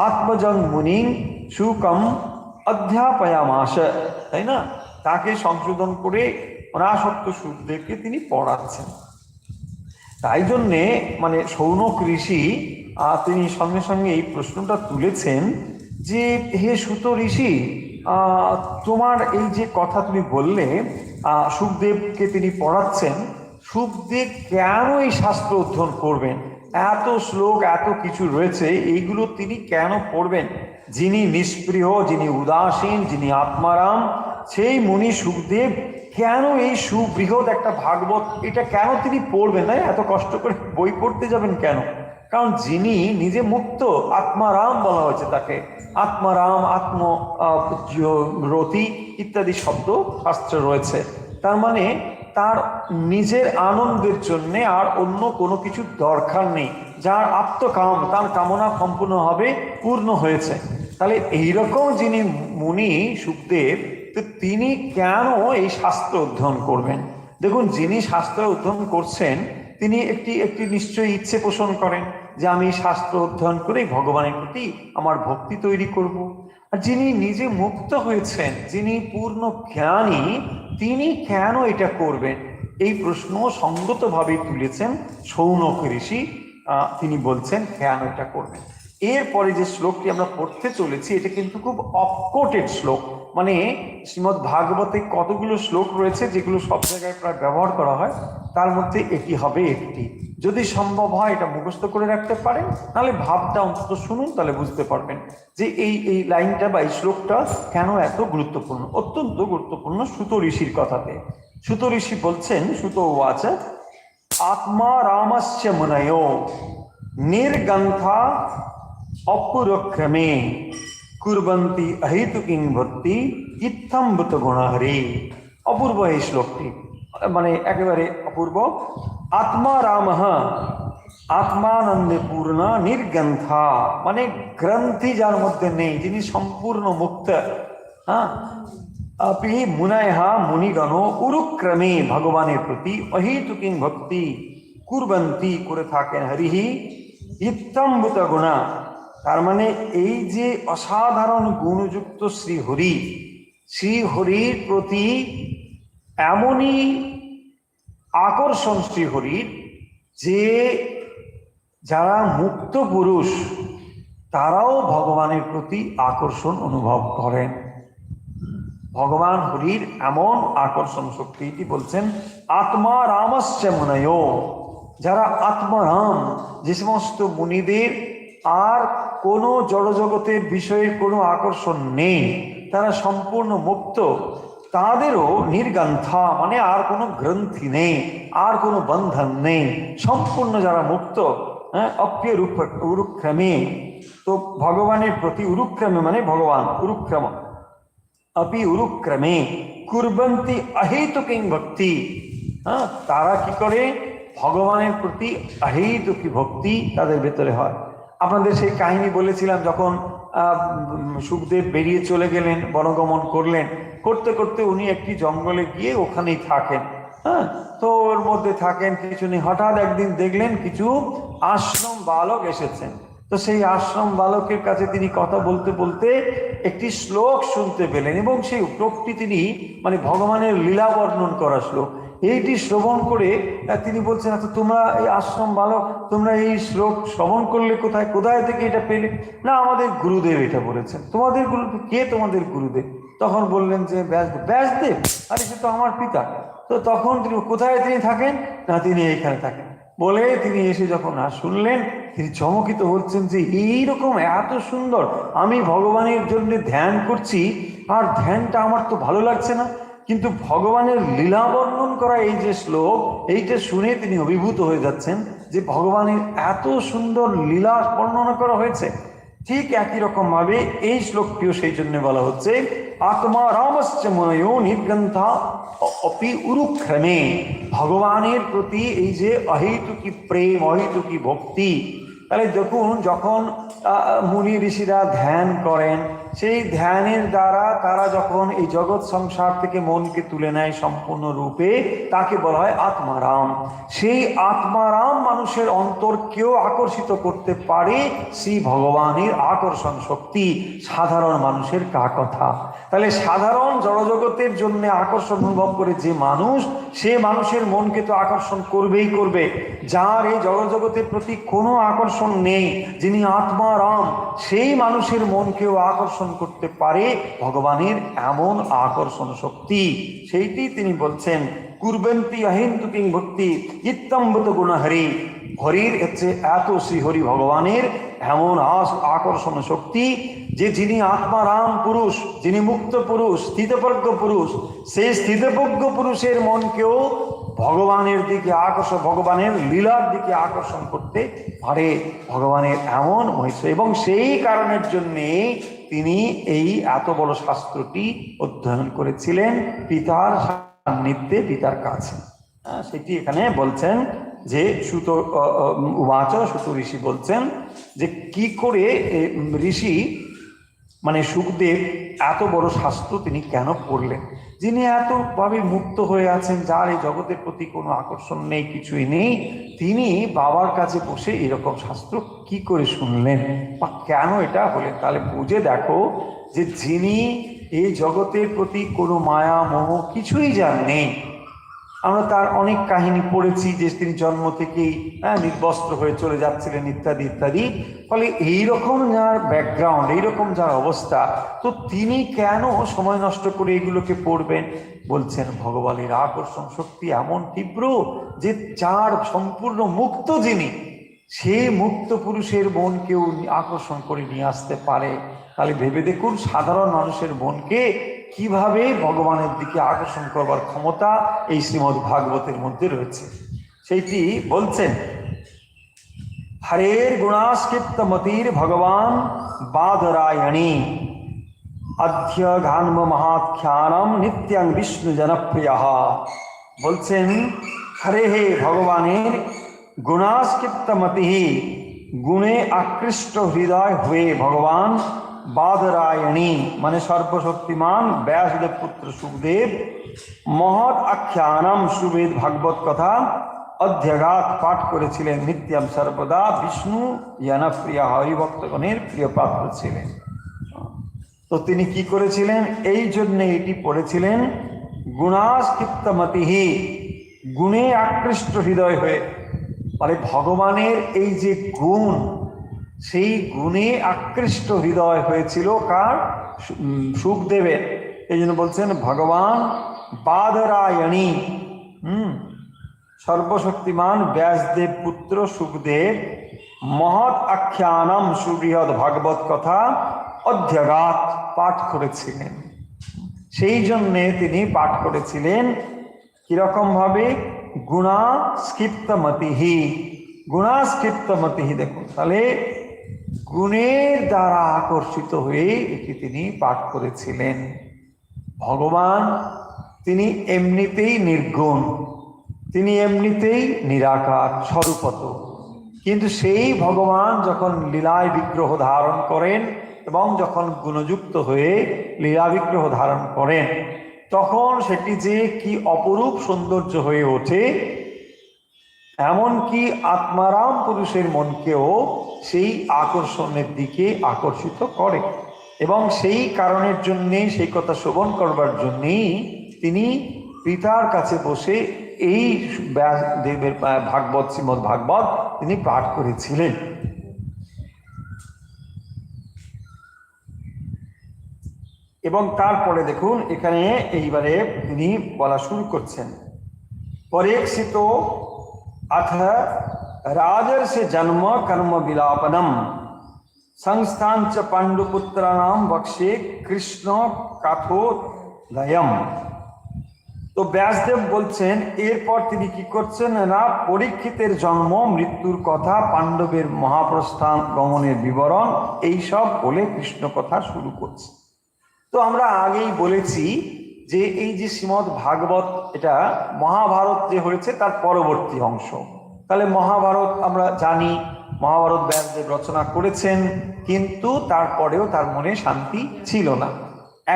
আত্মজং মুনি সুকম অধ্যাপয়ামাস, তাই না? তাকে সংশোধন করে অনাসক্ত সুখদেবকে তিনি পড়াচ্ছেন। তাই জন্যে মানে শৌনক ঋষি তিনি সঙ্গে সঙ্গে এই প্রশ্নটা তুলেছেন যে, হে সুত ঋষি, তোমার এই যে কথা তুমি বললে সুখদেবকে তিনি পড়াচ্ছেন, সুখদেব কেন এই শাস্ত্র অধ্যয়ন করবেন? এত শ্লোক, এত কিছু রয়েছে, এইগুলো তিনি কেন পড়বেন? যিনি নিষ্প্রিয়, যিনি উদাসীন, যিনি আত্মারাম, সেই মুনি সুখদেব কেন এই সুবৃহৎ একটা ভাগবত এটা কেন তিনি পড়বেন? না, এত কষ্ট করে বই পড়তে যাবেন কেন? কারণ যিনি নিজে মুক্ত, আত্মারাম বলা হয়েছে তাকে, আত্মারাম, রতি ইত্যাদি শব্দ শাস্ত্রে রয়েছে। তার মানে তার নিজের আনন্দের জন্যে আর অন্য কোনো কিছু দরকার নেই, যার আত্মকাম, তার কামনা সম্পূর্ণ হবে, পূর্ণ হয়েছে। তাহলে এইরকম যিনি মুনি সুখদেব, তো তিনি কেন এই শাস্ত্র অধ্যয়ন করবেন? দেখুন, যিনি শাস্ত্র অধ্যয়ন করছেন তিনি একটি নিশ্চয়ই ইচ্ছে পোষণ করেন যে আমি শাস্ত্র অধ্যয়ন করে ভগবানের প্রতি আমার ভক্তি তৈরি করব। আর যিনি নিজে মুক্ত হয়েছেন, যিনি পূর্ণ জ্ঞানী, তিনি কেন এটা করবেন? এই প্রশ্ন সঙ্গতভাবে তুলেছেন শৌনক ঋষি। তিনি বলছেন কেন এটা করবেন। এরপরে যে শ্লোকটি আমরা পড়তে চলেছি, এটা কিন্তু খুব অফকোটেড শ্লোক। মানে শ্রীমদ্ ভাগবতে কতগুলো শ্লোক রয়েছে যেগুলো সব জায়গায় প্রায় ব্যবহার করা হয়, তার মধ্যে এটি হবে একটি। যদি সম্ভব হয় এটা মুখস্থ করে রাখতে পারেন, নাহলে ভাবটা অন্তত শুনুন, তাহলে বুঝতে পারবেন যে এই লাইনটা বা এই শ্লোকটা কেন এত গুরুত্বপূর্ণ। অত্যন্ত গুরুত্বপূর্ণ সুত ঋষির কথাতে। সুত ঋষি বলছেন, সুত উবাচ আত্মা রামস্য মুনয়ো নির্গন্থা অপুরক্রমে কুর্বন্তি অহেতুকিং ভক্তি ইত্থম্ভূত গুণহরে। অপূর্ব এই শ্লোকটি, মানে একেবারে অপূর্ব। আত্মা রাম আত্মানন্দে পূর্ণ নির্গন্থা, মানে গ্রন্থি যার মধ্যে নেই, যিনি সম্পূর্ণ মুক্ত। হ্যাঁ, আপি মুনয়হা মুনিগণ উরুক্রমে ভগবানের প্রতি অহেতুকিং ভক্তি কুর্বন্তি করে থাকেন হরিহি ইত্থম্ভূত গুণা। তার মানে এই যে অসাধারণ গুণযুক্ত শ্রীহরি, শ্রীহরির প্রতি এমনই আকর্ষণ শ্রীহরির যে যারা মুক্ত পুরুষ তারাও ভগবানের প্রতি আকর্ষণ অনুভব করেন। ভগবান হরির এমন আকর্ষণ শক্তি, এটি বলছেন আত্মা রামস্য মুনয়, যারা আত্মারাম, যে সমস্ত মুনিদের আর কোনো জড়জগতের বিষয়ের কোনো আকর্ষণ নেই, তারা সম্পূর্ণ মুক্ত, তাদেরও নির্গন্থা মানে আর কোনো গ্রন্থি নেই, আর কোনো বন্ধন নেই, সম্পূর্ণ যারা মুক্ত। হ্যাঁ, অপ্রিয় উরুক্রমে, তো ভগবানের প্রতি উরুক্রমে মানে ভগবান উরুক্রম, অপি উরুক্রমে কুর্বন্তি অহেতুকিং ভক্তি। হ্যাঁ, তারা কি করে? ভগবানের প্রতি অহেতুকি ভক্তি তাদের ভেতরে হয়। আপনাদের সেই কাহিনী বলেছিলাম, যখন সুখদেব বেরিয়ে চলে গেলেন, বনগমন করলেন, করতে করতে উনি একটি জঙ্গলে গিয়ে ওখানেই থাকেন। হ্যাঁ, তো ওর মধ্যে থাকেন কিছু নেই, হঠাৎ একদিন দেখলেন কিছু আশ্রম বালক এসেছেন। তো সেই আশ্রম বালকের কাছে তিনি কথা বলতে বলতে একটি শ্লোক শুনতে পেলেন, এবং সেই শ্লোকটি তিনি মানে ভগবানের লীলা বর্ণন করা শ্লোক, এইটি শ্রবণ করে তিনি বলছেন, আচ্ছা তোমরা এই আশ্রম বালক তোমরা এই শ্লোক শ্রবণ করলে কোথায়, কোথায় থেকে এটা পেলে? না আমাদের গুরুদেব এটা বলেছেন। তোমাদের গুরুদেব কে? তোমাদের গুরুদেব? তখন বললেন যে ব্যাসদেব। ব্যাসদেব? আরে সে তো আমার পিতা। তো তখন তিনি কোথায় তিনি থাকেন? না তিনি এইখানে থাকেন। বলে তিনি এসে যখন শুনলেন, তিনি চমকিত হচ্ছেন যে এইরকম এত সুন্দর, আমি ভগবানের জন্য ধ্যান করছি আর ধ্যানটা আমার তো ভালো লাগছে না, কিন্তু ভগবানের লীলা বর্ণন করা এই যে শ্লোক, এইটা শুনে তিনি অভিভূত হয়ে যাচ্ছেন যে ভগবানের এত সুন্দর লীলা বর্ণনা করা হয়েছে। ঠিক একই রকম ভাবে এই শ্লোকটিও সেই জন্য বলা হচ্ছে, আত্মা রামশ্চ মনয়ো নির্গ্রন্থা অপি উরুক্রমে। ভগবানের প্রতি এই যে অহেতুকি প্রেম, অহেতুকি ভক্তি, তাহলে দেখুন যখন মুনি ঋষিরা ধ্যান করেন, সেই ধ্যানের দ্বারা তারা যখন এই জগৎ সংসার থেকে মনকে তুলে নেয় সম্পূর্ণরূপে, তাকে বলা হয় আত্মারাম। সেই আত্মারাম মানুষের অন্তরকেও আকর্ষিত করতে পারে শ্রী ভগবানের আকর্ষণ শক্তি। সাধারণ মানুষের কা কথা? তাহলে সাধারণ জড়জগতের জন্য আকর্ষণ অনুভব করে যে মানুষ, সে মানুষের মনকে তো আকর্ষণ করবেই করবে। যার এই জড়জগতের প্রতি কোনো আকর্ষণ নেই, যিনি আত্মারাম, সেই মানুষের মনকেও আকর্ষণ করতে পারে ভগবানের এমন আকর্ষণ শক্তি। সেইটি তিনি বলছেন, কুর্বন্তি অহিন্তুকিং ভক্তি ইত্তম্বত গুণহরি। হরির হচ্ছে এত শ্রীহরি ভগবানের এমন আকর্ষণ শক্তি যে যিনি আত্মারাম পুরুষ, যিনি মুক্ত পুরুষ, স্থিতপ্রজ্ঞ পুরুষ, সেই স্থিতপ্রজ্ঞ পুরুষের মনকেও ভগবানের দিকে আকর্ষণ, ভগবানের লীলার দিকে আকর্ষণ করতে পারে ভগবানের এমন মহিষ। এবং সেই কারণের জন্যে তিনি এই এত বড় শাস্ত্রটি অধ্যয়ন করেছিলেন পিতার সান্নিধ্যে, পিতার কাছে। সেটি এখানে বলছেন যে সুত উবাচ, সুত ঋষি বলছেন যে কি করে ঋষি মানে সুখদেব এত বড় শাস্ত্র তিনি কেন পড়লেন। যিনি এতভাবে মুক্ত হয়ে আছেন, যার এই জগতের প্রতি কোনো আকর্ষণ নেই, কিছুই নেই, তিনি বাবার কাছে বসে এরকম শাস্ত্র কি করে শুনলেন বা কেন এটা হলেন? তাহলে বুঝে দেখো যে যিনি এই জগতের প্রতি কোনো মায়া মোহ কিছুই যার নেই। আমরা তার অনেক কাহিনী পড়েছি যে তিনি জন্ম থেকেই নির্বস্ত্র হয়ে চলে যাচ্ছিলেন ইত্যাদি ইত্যাদি। ফলে এইরকম যার ব্যাকগ্রাউন্ড, এইরকম যার অবস্থা, তো তিনি কেন সময় নষ্ট করে এগুলোকে পড়বেন? বলছেন ভগবানের আকর্ষণ শক্তি এমন তীব্র যে যার সম্পূর্ণ মুক্ত যিনি, সেই মুক্ত পুরুষের মনকেও আকর্ষণ করে নিয়ে আসতে পারে। তাহলে ভেবে দেখুন সাধারণ মানুষের মনকে কিভাবে ভগবানের দিকে আকর্ষণ করবার ক্ষমতা এই শ্রীমদ্ ভাগবতের মধ্যে রয়েছে। সেইটি বলছেন, হরের গুণাস্কৃপ্ত মতির ভগবান বাদরায়ণী অধ্য ঘান্ম মহাখ্যানম নিত্যাং বিষ্ণু জনপ্রিয়। বলছেন হরে হে ভগবানের গুণাস্কৃপ্ত মতি, গুণে আকৃষ্ট হৃদয় হয়ে ভগবান বাদরায়ণী মানে সর্বশক্তিমান ব্যাসদেব পুত্র সুখদেব মহৎ আখ্যানম সুবেদ ভাগবত কথা অধ্যগাত পাঠ করেছিলেন, নিত্যম সর্বদা বিষ্ণু জনপ্রিয় হরিভক্তগণের প্রিয় পাত্র ছিলেন। তো তিনি কি করেছিলেন? এই জন্য এটি পড়েছিলেন গুণাস্কৃপ্ত মতিহি, গুণে আকৃষ্ট হৃদয় হয়ে, মানে ভগবানের এই যে গুণ, সেই গুণে আকৃষ্ট হৃদয় হয়েছিল কার? সুখদেবের। এই জন্য বলছেন ভগবান বাদরায়ণী, সর্বশক্তিমান ব্যাসদেব পুত্র সুখদেব মহৎ আখ্যানম সুবৃহৎ ভাগবত কথা অধ্যগাত পাঠ করেছিলেন। সেই জন্যে তিনি পাঠ করেছিলেন কিরকম ভাবে? গুণাস্কৃপ্তমতিহি, গুণাস্কৃপ্তমতিহি। দেখুন তাহলে গুণের দ্বারা আকর্ষিত হয়ে এটি তিনি পাঠ করেছিলেন। ভগবান তিনি এমনিতেই নির্গুণ, তিনি এমনিতেই নিরাকার স্বরূপত, কিন্তু সেই ভগবান যখন লীলায় বিগ্রহ ধারণ করেন এবং যখন গুণযুক্ত হয়ে লীলা বিগ্রহ ধারণ করেন, তখন সেটি যে কি অপরূপ সৌন্দর্য হয়ে ওঠে, এমনকি আত্মারাম পুরুষের মনকেও সেই আকর্ষণের দিকে আকর্ষিত করে, এবং সেই কারণের জন্যেই, সেই কথা শ্রবণ করবার জন্যেই তিনি পিতার কাছে বসে এই ব্যাসদেবের ভাগবত, শ্রীমদ্ ভাগবত তিনি পাঠ করেছিলেন। এবং তারপরে দেখুন এখানে এইবারে তিনি বলা শুরু করছেন, পরেक्षित अथ राजर्षि जन्म कर्म विलापनम संस्थान च पांडुपुत्राणाम वक्षे कृष्ण কাথোদয়ম। তো ব্যাসদেব বলছেন এরপর তিনি কি করছেন না, পরীক্ষিতের জন্ম মৃত্যুর কথা, পাণ্ডবের মহাপ্রস্থান গমনের বিবরণ, এই সব বলে কৃষ্ণ কথা শুরু করছে। তো আমরা আগেই বলেছি যে এই যে শ্রীমদ্ ভাগবত, এটা মহাভারত যে হয়েছে তার পরবর্তী অংশ। তাহলে মহাভারত আমরা জানি, মহাভারত ব্যাসদেব রচনা করেছেন, কিন্তু তারপরেও তার মনে শান্তি ছিল না।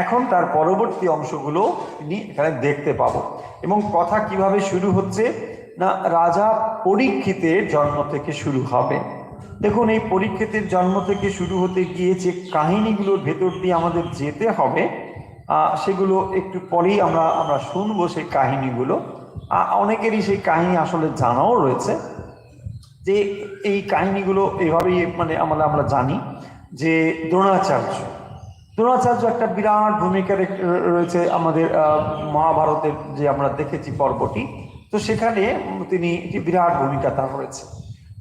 এখন তার পরবর্তী অংশগুলো তিনি এখানে দেখতে পাবো। এবং কথা কিভাবে শুরু হচ্ছে না, রাজা পরীক্ষিতের জন্ম থেকে শুরু হবে। দেখুন এই পরীক্ষিতের জন্ম থেকে শুরু হতে গিয়ে যে কাহিনীগুলোর ভেতর দিয়ে আমাদের যেতে হবে, সেগুলো একটু পরেই আমরা শুনবো সেই কাহিনীগুলো। অনেকেরই সেই কাহিনী আসলে জানাও রয়েছে, যে এই কাহিনীগুলো এভাবেই মানে আমরা জানি যে দ্রোণাচার্য একটা বিরাট ভূমিকা রয়েছে আমাদের মহাভারতের, যে আমরা দেখেছি পর্বটি। তো সেখানে তিনি বিরাট ভূমিকা তার রয়েছে।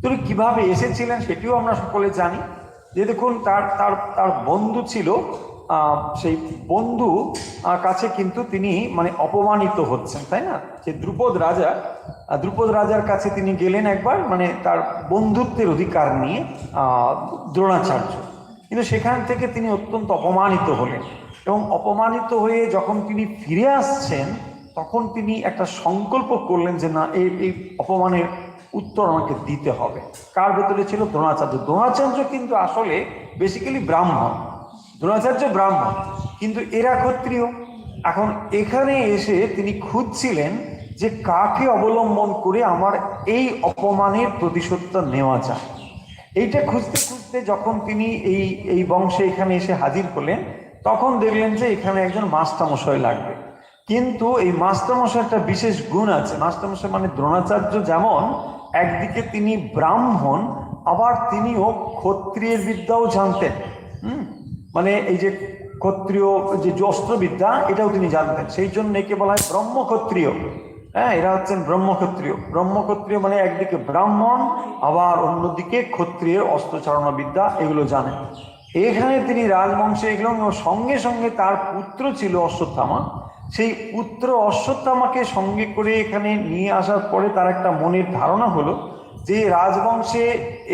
তিনি কিভাবে এসেছিলেন সেটিও আমরা সকলে জানি। যে দেখুন তার বন্ধু ছিল, সেই বন্ধু কাছে কিন্তু তিনি মানে অপমানিত হচ্ছেন, তাই না? যে দ্রুপদ রাজার কাছে তিনি গেলেন একবার, মানে তার বন্ধুত্বের অধিকার নিয়ে দ্রোণাচার্য, কিন্তু সেখান থেকে তিনি অত্যন্ত অপমানিত হলেন। এবং অপমানিত হয়ে যখন তিনি ফিরে আসছেন, তখন তিনি একটা সংকল্প করলেন যে না, এই অপমানের উত্তর আমাকে দিতে হবে। কার ভেতরে ছিল? দ্রোণাচার্য কিন্তু আসলে বেসিক্যালি ব্রাহ্মণ, দ্রোণাচার্য ব্রাহ্মণ, কিন্তু এরা ক্ষত্রিয়। এখন এখানে এসে তিনি খুঁজছিলেন যে কাকে অবলম্বন করে আমার এই অপমানের প্রতিশোধটা নেওয়া যায়। এইটা খুঁজতে খুঁজতে যখন তিনি এই বংশে এখানে এসে হাজির হলেন, তখন দেখলেন যে এখানে একজন মাস্টারমশাই লাগবে। কিন্তু এই মাস্টারমশাই একটা বিশেষ গুণ আছে। মাস্টারমশাই মানে দ্রোণাচার্য যেমন একদিকে তিনি ব্রাহ্মণ, আবার তিনিও ক্ষত্রিয়ের বিদ্যাও জানতেন। মানে এই যে ক্ষত্রিয় যে অস্ত্রবিদ্যা, এটাও তিনি জানতেন। সেই জন্য একে বলা হয় ব্রহ্মক্ষত্রিয়। হ্যাঁ, এরা হচ্ছেন ব্রহ্মক্ষত্রিয় মানে একদিকে ব্রাহ্মণ, আবার অন্যদিকে ক্ষত্রিয়ের অস্ত্রচালনা বিদ্যা, এগুলো জানেন। এখানে তিনি রাজবংশে এগুলো, সঙ্গে সঙ্গে তার পুত্র ছিল অশ্বত্থামা। সেই পুত্র অশ্বত্থামাকে সঙ্গে করে এখানে নিয়ে আসার পরে তার একটা মনের ধারণা হলো যে রাজবংশে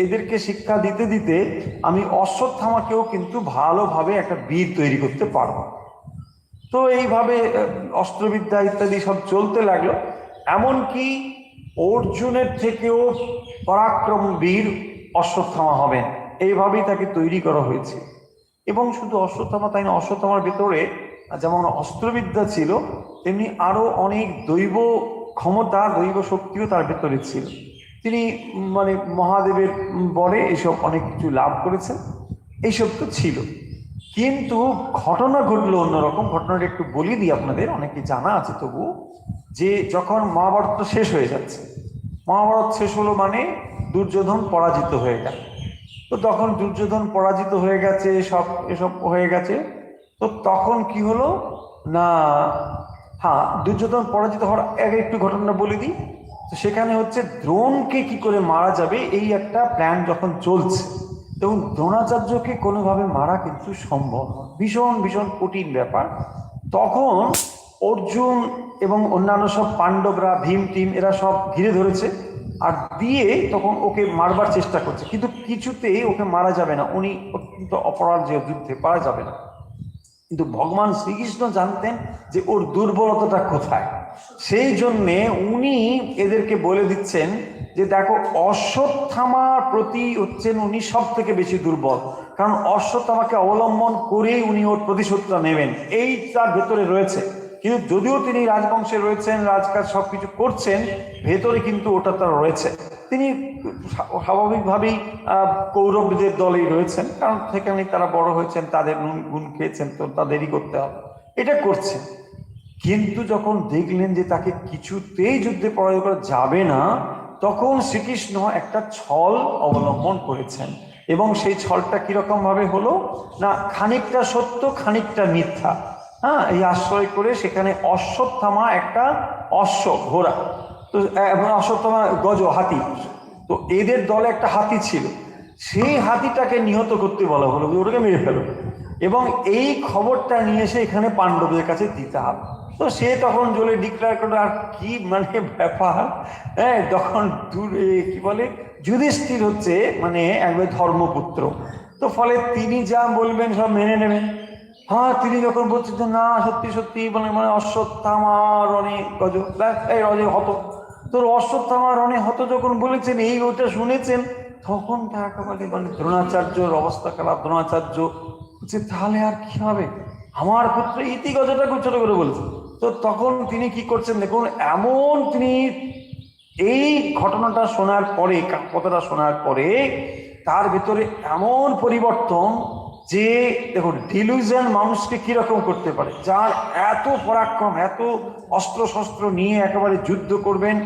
এদেরকে শিক্ষা দিতে দিতে আমি অশ্বত্থামাকেও কিন্তু ভালোভাবে একটা বীর তৈরি করতে পারবো। তো এইভাবে অস্ত্রবিদ্যা ইত্যাদি সব চলতে লাগলো। এমনকি অর্জুনের থেকেও পরাক্রম বীর অশ্বত্থামা হবেন, এইভাবেই তাকে তৈরি করা হয়েছে। এবং শুধু অশ্বত্থামা তাই না, অশ্বত্থামার ভেতরে যেমন অস্ত্রবিদ্যা ছিল, তেমনি আরো অনেক দৈব ক্ষমতা, দৈব শক্তিও তার ভেতরে ছিল। তিনি মানে মহাদেবের বলে এইসব অনেক কিছু লাভ করেছেন, এইসব তো ছিল। কিন্তু ঘটনা ঘটলো অন্যরকম। ঘটনাটা একটু বলে দিই আপনাদের, অনেকে জানা আছে তবু, যে যখন মহাভারত শেষ হয়ে যাচ্ছে, মহাভারত শেষ হলো মানে দুর্যোধন পরাজিত হয়ে গেল। তো তখন দুর্যোধন পরাজিত হয়ে গেছে, এসব হয়ে গেছে। তো তখন কি হলো না, দুর্যোধন পরাজিত হওয়ার আগে একটু ঘটনা বলে দিই। তো সেখানে হচ্ছে দ্রোণকে কি করে মারা যাবে এই একটা প্ল্যান যখন চলছে, এবং দ্রোণাচার্যকে কোনোভাবে মারা কিন্তু সম্ভব নয়, ভীষণ ভীষণ কঠিন ব্যাপার। তখন অর্জুন এবং অন্যান্য সব পাণ্ডবরা, ভীম টিম, এরা সব ঘিরে ধরেছে আর দিয়ে তখন ওকে মারবার চেষ্টা করছে, কিন্তু কিছুতেই ওকে মারা যাবে না। উনি অত্যন্ত অপরাজেয়, যুদ্ধে পারা যাবে না। কিন্তু ভগবান শ্রীকৃষ্ণ জানতেন যে ওর দুর্বলতাটা কোথায়। সেই জন্যে উনি এদেরকে বলে দিচ্ছেন যে দেখো, অশ্বত্থামার প্রতি হচ্ছেন উনি সব থেকে বেশি দুর্বল, কারণ অশ্বত্থামাকে অবলম্বন করেই উনি ওর প্রতিশোধটা নেবেন, এই তার ভেতরে রয়েছে। কিন্তু যদিও তিনি রাজবংশে রয়েছেন, রাজকাজ সবকিছু করছেন, ভেতরে কিন্তু ওটা তার রয়েছে। তিনি স্বাভাবিকভাবেই কৌরবদের দলেই রয়েছেন, কারণ সেখানে তারা বড় হয়েছেন, তাদের গুণ খেয়েছেন, তো তাদেরই করতে হবে, এটা করছেন। কিন্তু যখন দেখলেন যে তাকে কিছুতেই যুদ্ধে পরাজয় করা যাবে না, তখন শ্রীকৃষ্ণ একটা ছল অবলম্বন করেছেন। এবং সেই ছলটা কিরকম ভাবে হলো না, খানিকটা সত্য খানিকটা মিথ্যা, হ্যাঁ, এই আশ্রয় করে সেখানে অশ্বত্থামা একটা অশ্ব ঘোড়া, তো অশ্বত্থামা গজ হাতি, তো এদের দলে একটা হাতি ছিল, সেই হাতিটাকে নিহত করতে বলা হলো, ওটাকে মেরে ফেলো, এবং এই খবরটা নিয়ে এসে এখানে পাণ্ডবদের কাছে দিতে হবে। তো সে তখন জলে ডিক্লেয়ার করলো, আর কি মানে ব্যাপার, হ্যাঁ, তখন কি বলে যুধিষ্ঠির হচ্ছে মানে একবার ধর্মপুত্র, তো ফলে তিনি যা বলবেন সব মেনে নেবেন। হ্যাঁ, তিনি যখন বলছেন যে না সত্যি সত্যি মানে অশ্বত্থামা রণে গজ রজে হত, তো অশ্বত্থামা রণে হত যখন বলেছেন, এই ওইটা শুনেছেন, তখন একেবারে মানে দ্রোণাচার্যর অবস্থা খারাপ। দ্রোণাচার্য বলছে তাহলে আর কি হবে, আমার পুত্র ইতি গজটা খুব ছোট করে বলছে। তো তখন তিনি কি করছেন দেখুন, এমন তিনি এই ঘটনাটা শোনার পরে, কথাটা শোনার পরে তার ভিতরে এমন পরিবর্তন যে দেখুন ডিলুশন মানুষকে কিরকম করতে পারে, যার এত পরাক্রম, এত অস্ত্র শস্ত্র নিয়ে একেবারে যুদ্ধ করবেন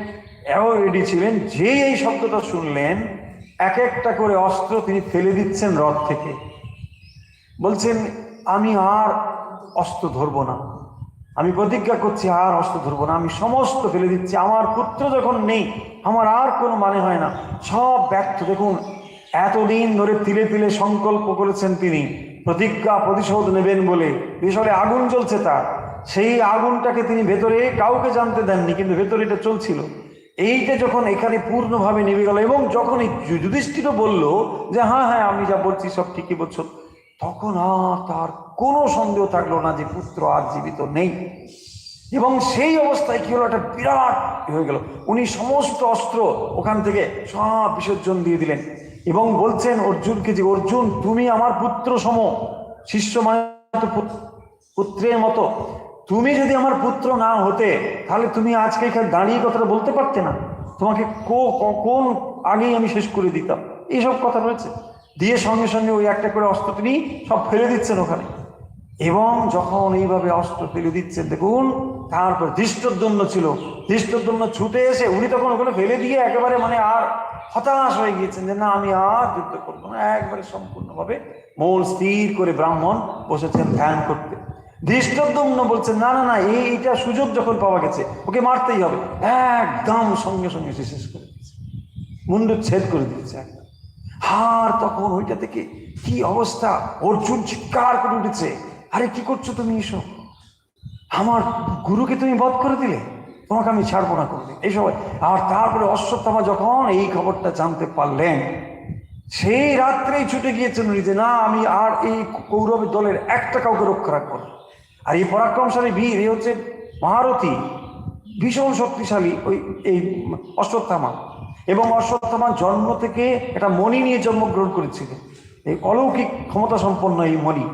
এও রেডি ছিলেন, যে এই শব্দটা শুনলেন এক একটা করে অস্ত্র তিনি ফেলে দিচ্ছেন রথ থেকে, বলছেন আমি আর অস্ত্র ধরবো না, আমি প্রতিজ্ঞা করছি আর অস্ত্র ধরবো না, আমি সমস্ত ফেলে দিচ্ছি, আমার পুত্র যখন নেই আমার আর কোনো মানে হয় না, সব ব্যর্থ। দেখুন এতদিন ধরে তিলে তিলে সংকল্প করেছেন তিনি, প্রতিজ্ঞা প্রতিশোধ নেবেন বলে, ভেতরে আগুন জ্বলছে তার, সেই আগুনটাকে তিনি ভেতরে কাউকে জানতে দেননি, কিন্তু ভেতরে এটা চলছিল। এইটা যখন এখানে পূর্ণভাবে নেমে গেল, এবং যখন এই যুধিষ্ঠিরও বলল যে হ্যাঁ হ্যাঁ আমি যা বলছি সব ঠিকই বলছো, তখন আর তার কোনো সন্দেহ থাকলো না যে পুত্র আর জীবিত নেই। এবং সেই অবস্থায় কি হলো, একটা বিরাট হয়ে গেল, উনি সমস্ত অস্ত্র ওখান থেকে সব বিসর্জন দিয়ে দিলেন এবং বলছেন অর্জুনকে যে অর্জুন তুমি আমার পুত্র সম, শিষ্য মানে পুত্রের মতো, তুমি যদি আমার পুত্র না হতে তাহলে তুমি আজকে এখানে দাঁড়িয়ে কথাটা বলতে পারতে না, তোমাকে কোন আগেই আমি শেষ করে দিতাম, এইসব কথা রয়েছে। দিয়ে সঙ্গে সঙ্গে ওই একটা করে অস্ত্র তিনি সব ফেলে দিচ্ছেন ওখানে, এবং যখন এইভাবে অস্ত্র ফেলে দিচ্ছেন দেখুন, তারপর ধৃষ্টদ্যম্ন ছিল, ধৃষ্টদ্যম্ন ছুটে এসে উনি তখন ওখানে ফেলে দিয়ে একেবারে মানে আর হতাশ হয়ে গিয়েছেন যে না আমি আর যুদ্ধ করবো না, একবারে সম্পূর্ণভাবে মন স্থির করে ব্রাহ্মণ বসেছেন ধ্যান করতে। ধৃষ্টদ্যম্ন বলছেন না না না, এইটা সুযোগ যখন পাওয়া গেছে ওকে মারতেই হবে, একদম সঙ্গে সঙ্গে সে শেষ করে দিয়েছে, মুন্ডচ্ছেদ করে দিয়েছে একদম। আর তখন ওইটা থেকে কি অবস্থা, অর্জুন চিৎকার করে উঠেছে, আরে কি করছো তুমি, এসব আমার গুরুকে তুমি বধ করে দিলে, তোমাকে আমি ছাড়বো না করবে এইসব। আর তারপরে অশ্বত্থামা যখন এই খবরটা জানতে পারলেন, সেই রাত্রেই ছুটে গিয়েছেন উনি যে না আমি আর এই কৌরবের দলের একটা কাউকে রক্ষা রাখবো না। আর এই পরাক্রমশালী বীর এই হচ্ছে মহারথী, ভীষণ শক্তিশালী ওই এই অশ্বত্থামা, এবং অশ্বত্থামা জন্ম থেকে একটা মণি নিয়ে জন্মগ্রহণ করেছিলেন, এই অলৌকিক ক্ষমতা সম্পন্ন এই মণি।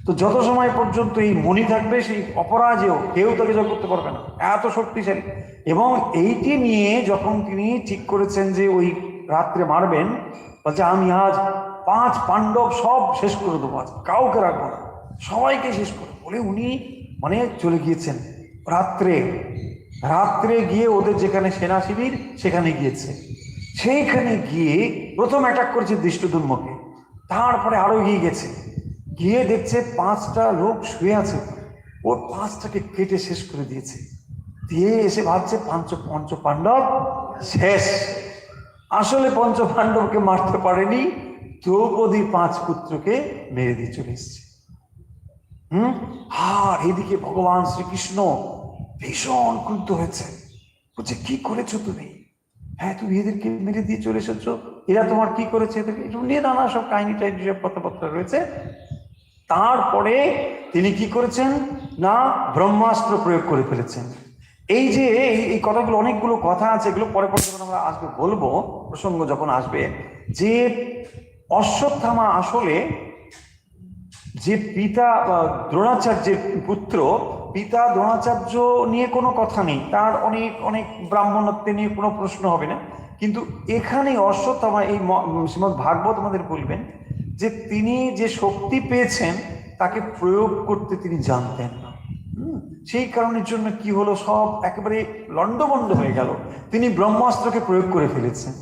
তো যত সময় পর্যন্ত এই মণি থাকবে সেই অপরাজেয় কেউ তাকে জয় করতে পারবে না, এত শক্তিশালী। এবং এইটি নিয়ে যখন তিনি ঠিক করেছেন যে ওই রাত্রে মারবেন, বলছে আমি আজ 5 পাণ্ডব সব শেষ করে দেবো, আজ কাউকে রাখবো না, সবাইকে শেষ করে বলে উনি মানে চলে গিয়েছেন রাত্রে। রাত্রে গিয়ে ওদের যেখানে সেনা শিবির সেখানে গিয়েছে, সেইখানে গিয়ে প্রথম অ্যাটাক করেছে ধৃষ্টদ্যুম্নকে, তারপরে আরো এগিয়ে গেছে, গিয়ে দেখছে 5টা লোক শুয়ে আছে, ওর 5টাকে কেটে শেষ করে দিয়েছে, দিয়ে এসে ভাবছে পঞ্চ পাণ্ডব শেষ। আসলে পঞ্চ পাণ্ডবকে মারতে পারেনি, দ্রৌপদীর 5 পুত্রকে মেরে দিয়ে চলে এসছে। আর এদিকে ভগবান শ্রীকৃষ্ণ ভীষণ ক্রুদ্ধ হয়েছে, বলছে কি করেছো তুমি, হ্যাঁ তুমি এদেরকে মেরে দিয়ে চলে এসেছো, এরা তোমার কি করেছে, এদেরকে নিয়ে নানা সব কাহিনী টাইনি সব কথাবার্তা রয়েছে। তারপরে তিনি কি করেছেন না ব্রহ্মাস্ত্র প্রয়োগ করে ফেলেছেন। এই যে এই কথাগুলো, অনেকগুলো কথা আছে, এগুলো পরে পরে যখন আমরা আসবে বলবো, প্রসঙ্গ যখন আসবে, যে অশ্বত্থামা আসলে যে পিতা দ্রোণাচার্যের পুত্র, পিতা দ্রোণাচার্য নিয়ে কোনো কথা নেই, তার অনেক অনেক ব্রাহ্মণত্ব নিয়ে কোনো প্রশ্ন হবে না, কিন্তু এখানে অশ্বত্থামা এই শ্রীমদ্ ভাগবত আমাদের বলবেন যে তিনি যে শক্তি পেয়েছেন তাকে প্রয়োগ করতে তিনি জানতেন না। সেই কারণের জন্য কি হলো, সব একেবারে লণ্ডভণ্ড হয়ে গেল। তিনি ব্রহ্মাস্ত্রকে প্রয়োগ করে ফেলেছেন।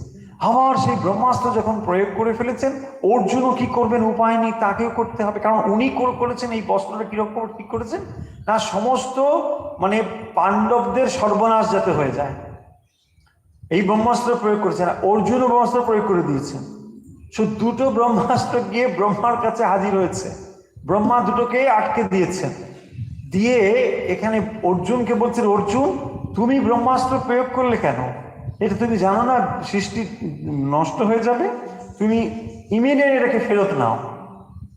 আবার সেই ব্রহ্মাস্ত্র যখন প্রয়োগ করে ফেলেছেন, অর্জুনও কি করবেন, উপায় নেই, তাকেও করতে হবে, কারণ উনি করেছেন। এই বস্ত্রটা কিরকম ঠিক করেছেন না, সমস্ত মানে পাণ্ডবদের সর্বনাশ যাতে হয়ে যায়, এই ব্রহ্মাস্ত্র প্রয়োগ করেছেন। অর্জুনও ব্রহ্মাস্ত্র প্রয়োগ করে দিয়েছেন। দুটো ব্রহ্মাস্ত্র গিয়ে ব্রহ্মার কাছে হাজির হয়েছে, ব্রহ্মা দুটোকে আটকে দিয়েছেন। দিয়ে এখানে অর্জুনকে বলছেন, অর্জুন তুমি ব্রহ্মাস্ত্র প্রয়োগ করলে কেন? এটা তুমি জানো না সৃষ্টি নষ্ট হয়ে যাবে, তুমি ইমিডিয়েট এটাকে ফেরত নাও।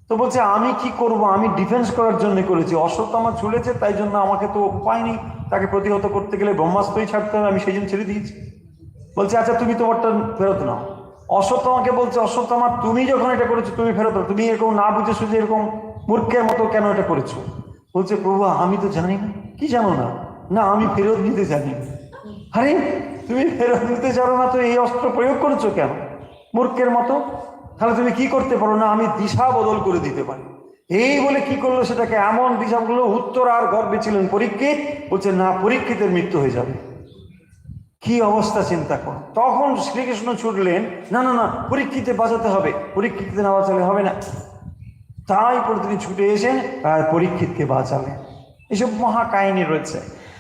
তো বলছে আমি কি করব, আমি ডিফেন্স করার জন্য করেছি, অশ্বত্থামা ঝুলেছে তাই জন্য, আমাকে তো উপায় নেই, তাকে প্রতিহত করতে গেলে ব্রহ্মাস্ত্রই ছাড়তে হবে, আমি সেই জন্য ছেড়ে দিয়েছি। বলছে আচ্ছা তুমি তোমারটা ফেরত নাও। অশ্বত্থামাকে বলছে, অশ্বত্থামা তুমি যখন এটা করেছো তুমি ফেরত নাও, তুমি এরকম না বুঝে সুঝে এরকম মূর্খের মতো কেন এটা করেছো? বলছে প্রভু আমি তো জানি না। কি জানো না? না আমি ফেরত নিতে জানি না। আরে তুমি ফেরত নিতে জানো না তো এই অস্ত্র প্রয়োগ করেছো কেন মূর্খের মতো? তাহলে তুমি কি করতে পারো না, আমি দিশা বদল করে দিতে পারি। এই বলে কি করলো, সেটাকে এমন দিশা বললো, উত্তর আর গর্বে ছিলেন পরীক্ষিত, বলছে না পরীক্ষিতের মৃত্যু হয়ে যাবে। কি অবস্থা চিন্তা করো। তখন শ্রীকৃষ্ণ ছুটলেন, না না না পরীক্ষিতে বাঁচাতে হবে, পরীক্ষিতে না বাঁচালে হবে না। তাই করে তিনি ছুটে এসেন আর পরীক্ষিতকে বাঁচালেন। এসব মহা কাহিনী রয়েছে।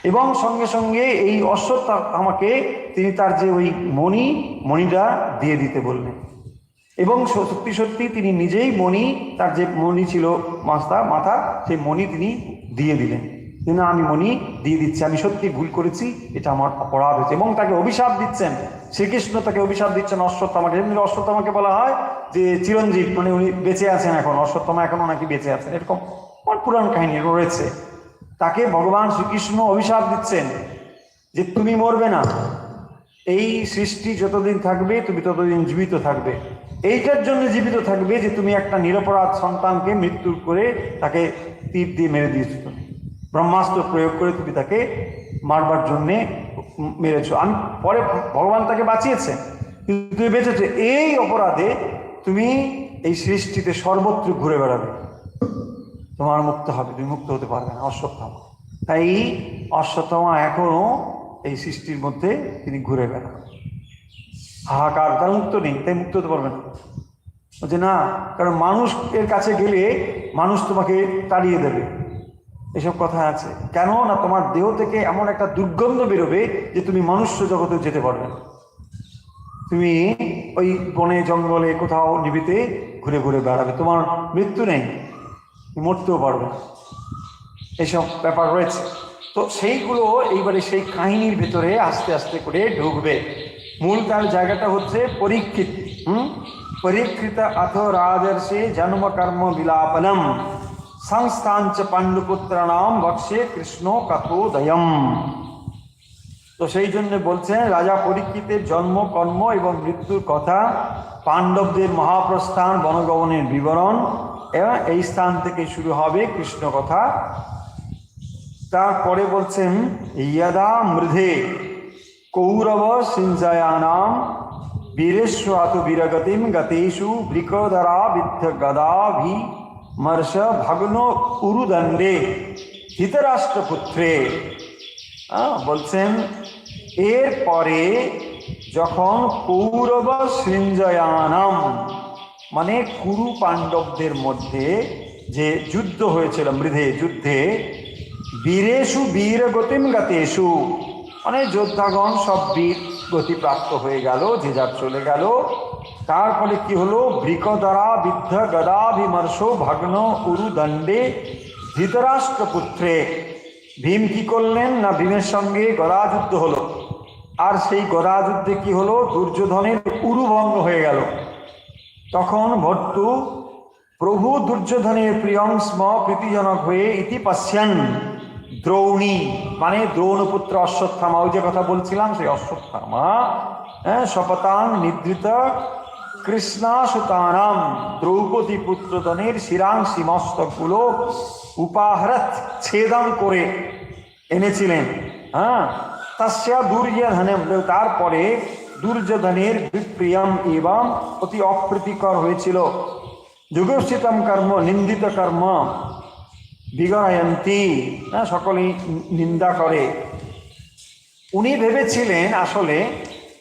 এবং সঙ্গে সঙ্গে এই অশ্বত্থামাকে তিনি তার যে ওই মণিটা দিয়ে দিতে বললেন, এবং সত্যি সত্যি তিনি নিজেই মণি, তার যে মণি ছিল মাথা সেই মণি তিনি দিয়ে দিলেন। না আমি মণি দিয়ে দিচ্ছি, আমি সত্যি ভুল করেছি, এটা আমার অপরাধ হয়েছে। এবং তাকে অভিশাপ দিচ্ছেন, শ্রীকৃষ্ণ তাকে অভিশাপ দিচ্ছেন অশ্বত্থামাকে। যেমনি অশ্বত্থামাকে বলা হয় যে চিরঞ্জীব, মানে উনি বেঁচে আছেন এখন, অশ্বত্থামা এখনো নাকি বেঁচে আছেন, এরকম পুরাণ কাহিনী রয়েছে। তাকে ভগবান শ্রীকৃষ্ণ অভিশাপ দিচ্ছেন যে তুমি মরবে না, এই সৃষ্টি যতদিন থাকবে তুমি ততদিন জীবিত থাকবে। এইটার জন্য জীবিত থাকবে যে তুমি একটা নিরপরাধ সন্তানকে মৃত্যুর করে তাকে তীর দিয়ে মেরে দিয়েছো, তুমি ব্রহ্মাস্ত্র প্রয়োগ করে তুমি তাকে মারবার জন্যে মেরেছো। আমি পরে ভগবান তাকে বাঁচিয়েছে, কিন্তু তুমি বেঁচেছো, এই অপরাধে তুমি এই সৃষ্টিতে সর্বত্র ঘুরে বেড়াবে, তোমার মুক্ত হবে, তুমি মুক্ত হতে পারবে না। অশ্বত্থামা, তাই অশ্বত্থামা এখনো এই সৃষ্টির মধ্যে তিনি ঘুরে বেড়ান, হাহাকার, তার মুক্ত নেই, তাই মুক্ত হতে পারবে না। বলছে না, কারণ মানুষ এর কাছে গেলে মানুষ তোমাকে তাড়িয়ে দেবে, এসব কথা আছে। কেন না তোমার দেহ থেকে এমন একটা দুর্গন্ধ বেরোবে যে তুমি মনুষ্য জগতে যেতে পারবে না, তুমি ওই বনে জঙ্গলে কোথাও নিবিতে ঘুরে ঘুরে বেড়াবে, তোমার মৃত্যু নেই, মরতেও পারবে না। এসব ব্যাপার রয়েছে। তো সেইগুলো এইবারে সেই কাহিনীর ভেতরে আস্তে আস্তে করে ঢুকবে। মূল তার জায়গাটা হচ্ছে পরীক্ষিত। পরীক্ষিত অথ রাজর্ষে জন্ম কর্ম বিলাপনম সংস্থাঞ্চ পাণ্ডুপুত্রাণাম বক্ষে কৃষ্ণ কথোদয়ম। তো সেই জন্য বলছেন রাজা পরীক্ষিতের জন্ম, কর্ম এবং মৃত্যুর কথা, পাণ্ডবদের মহাপ্রস্থান, বনগমনের বিবরণ, এবং এই স্থান থেকে শুরু হবে কৃষ্ণ কথা। তারপরে বলছেন ইয়দা মৃধে কৌরব সিঞ্জয়ানাম বীরেশ্বত বীরগতিম গতেষু বৃকোদরা বিদ্ধ গদাভি মর্ষ ভগ্ন উরুদণ্ডে ধৃতরাষ্ট্রপুত্রে। বলছেন এরপরে যখন কৌরব সিঞ্জয়ানাম মানে কুরু পাণ্ডবদের মধ্যে যে যুদ্ধ হয়েছিল, মৃধে যুদ্ধে, বীরেষু বীর গতিম গতেষু মানে যোদ্ধাগণ সব বীর গতি প্রাপ্ত হয়ে গেল, যে যার চলে গেল। তার ফলে কি হলো, বৃকদ্বারা বিদ্ধ গদাভিমর্ষ ভগ্ন উরুদণ্ডে ধৃতরাষ্ট্রপুত্রে। ভীম কি করলেন না, ভীমের সঙ্গে গদা যুদ্ধ হলো, আর সেই গদা যুদ্ধে কি হলো, দুর্যোধনের উরুভঙ্গ হয়ে গেল। তখন ভট্টু প্রভু দুর্যোধনের প্রিয়ংস্ম প্রীতিজনক হয়ে ইতি পশ্যন দ্রৌণী মানে দ্রৌণপুত্র অশ্বত্থামা, ওই যে কথা বলছিলাম সেই অশ্বত্থামা, শপতাং নিদ্রিত কৃষ্ণাসুতানাম দ্রৌপদী পুত্রধনের শিরাংশি মস্তকগুলো উপাহরত ছেদন করে এনেছিলেন। হ্যাঁ, তস্যা দুর্যোধনে, তারপরে দুর্যোধনের বিপ্রিয়ম এবং অতি অপ্রীতিকর হয়েছিল। যুগোচিতম কর্ম নিন্দিত কর্ম বিগয়ন্তী, সকলেই নিন্দা করে। উনি ভেবেছিলেন আসলে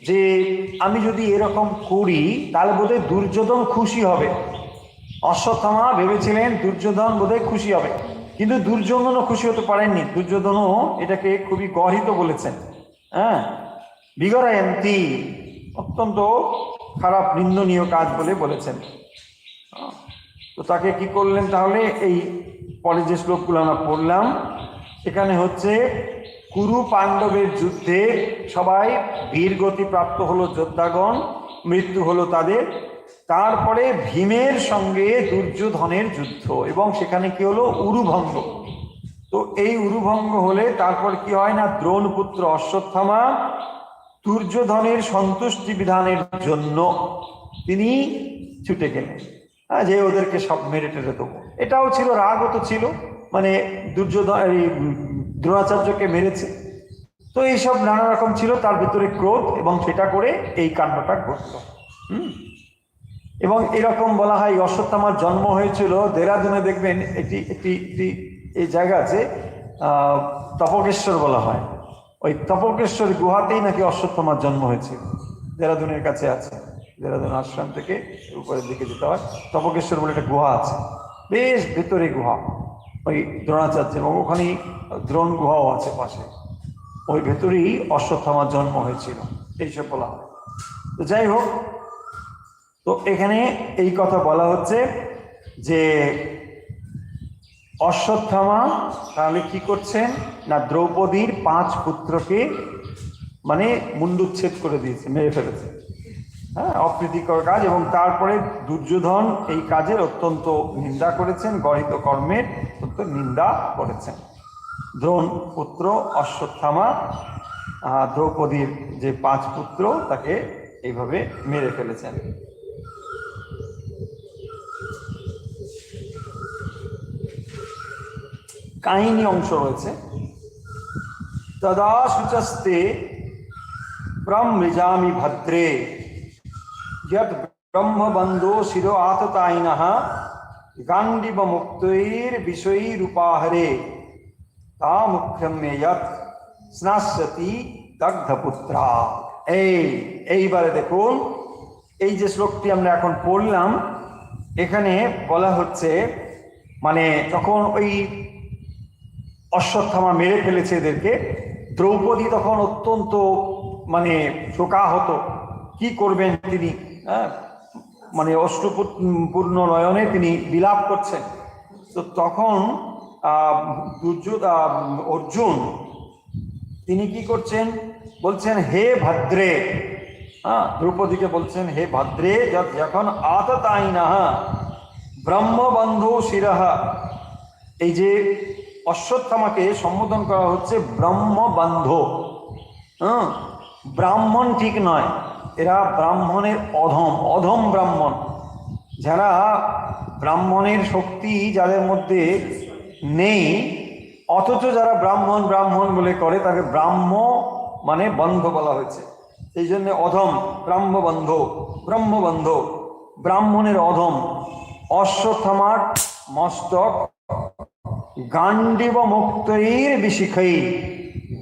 যে আমি যদি এরকম করি তাহলে বোধহয় দুর্যোধন খুশি হবে। অশ্বত্থামা ভেবেছিলেন দুর্যোধন বোধহয় খুশি হবে, কিন্তু দুর্যোধনও খুশি হতে পারেননি। দুর্যোধনও এটাকে খুবই গর্হিত বলেছেন। হ্যাঁ, বিগরায়ন্তী, অত্যন্ত খারাপ নিন্দনীয় কাজ বলে বলেছেন। তো তাকে কি করলেন তাহলে? এই পরে যে শ্লোকগুলো আমরা পড়লাম, এখানে হচ্ছে কুরু পাণ্ডবের যুদ্ধে সবাই বীরগতি প্রাপ্ত হলো, যোদ্ধাগণ মৃত্যু হলো তাদের। তারপরে ভীমের সঙ্গে দুর্যোধনের যুদ্ধ, এবং সেখানে কি হলো? উরুভঙ্গ। তো এই উরুভঙ্গ হলে তারপর কি হয় না, দ্রোণপুত্র অশ্বত্থামা দুর্যোধনের সন্তুষ্টি বিধানের জন্য তিনি ছুটে গেলেন, যে ওদেরকে সব মেরে টেরে দেবো। এটাও ছিল, রাগও তো ছিল, মানে দুর্যোধন দ্রোণাচার্যকে মেরেছে, তো এইসব নানা রকম ছিল তার ভিতরে ক্রোধ, এবং সেটা করে এই কাণ্ডটা ঘটল। এবং এরকম বলা হয় অশ্বত্থামার জন্ম হয়েছিল দেরাদুনে। দেখবেন একটি একটি এই জায়গা আছে, তপকেশ্বর বলা হয়। ওই তপকেশ্বর গুহাতেই নাকি অশ্বত্থামার জন্ম হয়েছিল, দেরাদুনের কাছে আছে। দেরাদুন আশ্রম থেকে উপরের দিকে যেতে হয়, তপকেশ্বর বলে একটা গুহা আছে, বেশ ভেতরে গুহা ওই দ্রোণাচার্য, এবং ওখানেই দ্রোণ গুহাও আছে পাশে। ওই ভেতরেই অশ্বত্থামার জন্ম হয়েছিল, এইসব বলা হয়। তো যাই হোক, তো এখানে এই কথা বলা হচ্ছে যে অশ্বত্থামা তাহলে কি করছেন না, দ্রৌপদীর 5 পুত্রকে মানে মুন্ডুচ্ছেদ করে দিয়েছে, মেরে ফেলেছে। হ্যাঁ, অপ্রীতিকর কাজ। এবং তারপরে দুর্যোধন এই কাজের অত্যন্ত নিন্দা করেছেন, গর্হিত কর্মের অত্যন্ত নিন্দা করেছেন। দ্রোণ পুত্র অশ্বত্থামা দ্রৌপদীর যে 5 পুত্র তাকে এইভাবে মেরে ফেলেছেন। কাহিনী অংশ রয়েছে। তদা শুচস্তে প্রমৃজামি ভদ্রে যৎ ব্রহ্মবন্ধো শিরো আততায়িনঃ গান্ডীব মুক্তৈর বিষয়ীরূপাহরে তামুখ্যম্যে যৎ স্নাস্যতি দগ্ধপুত্রা। এইবারে দেখুন, এই যে শ্লোকটি আমরা এখন পড়লাম, এখানে বলা হচ্ছে মানে যখন ওই অশ্বত্থামা মেরে ফেলেছে এদেরকে, দ্রৌপদী তখন অত্যন্ত মানে শোকাহত। কি করবেন তিনি? মানে অশ্রুপূর্ণ নয়নে তিনি বিলাপ করছেন। তো তখন অর্জুন তিনি কি করছেন? বলছেন হে ভদ্রে, দ্রৌপদীকে বলছেন হে ভদ্রে, যখন আততায়িনঃ ব্রহ্মবন্ধো শিরঃ। এই যে অশ্বত্থামাকে সম্বোধন করা হচ্ছে ব্রহ্মবন্ধ। ব্রাহ্মণ ঠিক নয়, এরা ব্রাহ্মণের অধম, অধম ব্রাহ্মণ। যারা ব্রাহ্মণের শক্তি যাদের মধ্যে নেই, অথচ যারা ব্রাহ্মণ ব্রাহ্মণ বলে করে, তাকে ব্রাহ্ম মানে বন্ধ বলা হয়েছে। এই জন্য অধম, ব্রাহ্মবন্ধ, ব্রহ্মবন্ধ, ব্রাহ্মণের অধম। অশ্বত্থামার মস্তক গান্ডীব মুক্তৈর বিশিখৈ,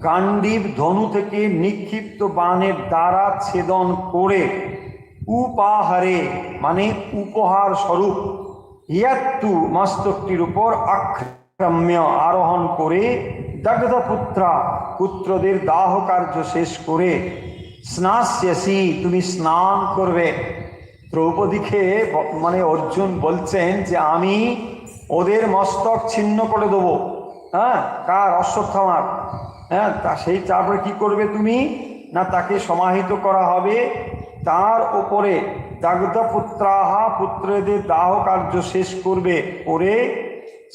গান্ডীব ধনু থেকে নিক্ষিপ্ত বাণের দ্বারা ছেদন করে, উপাহারে মানে উপহার স্বরূপ, ইয়াত্তু মস্তকটির উপর আক্রম্য আরোহণ করে, দগ্ধপুত্রা পুত্রদের দাহ কার্য শেষ করে, স্নাস্যসি তুমি স্নান করবে। দ্রৌপদীকে মানে অর্জুন বলছেন যে আমি ওদের মস্তক ছিন্ন করে দেবো। কার? অশ্বত্থামার। সেই তারপরে কি করবে তুমি না, তাকে সমাহিত করা হবে, তার ওপরে দগ্ধপুত্রাহা পুত্রদের দাহ কার্য শেষ করবে, করে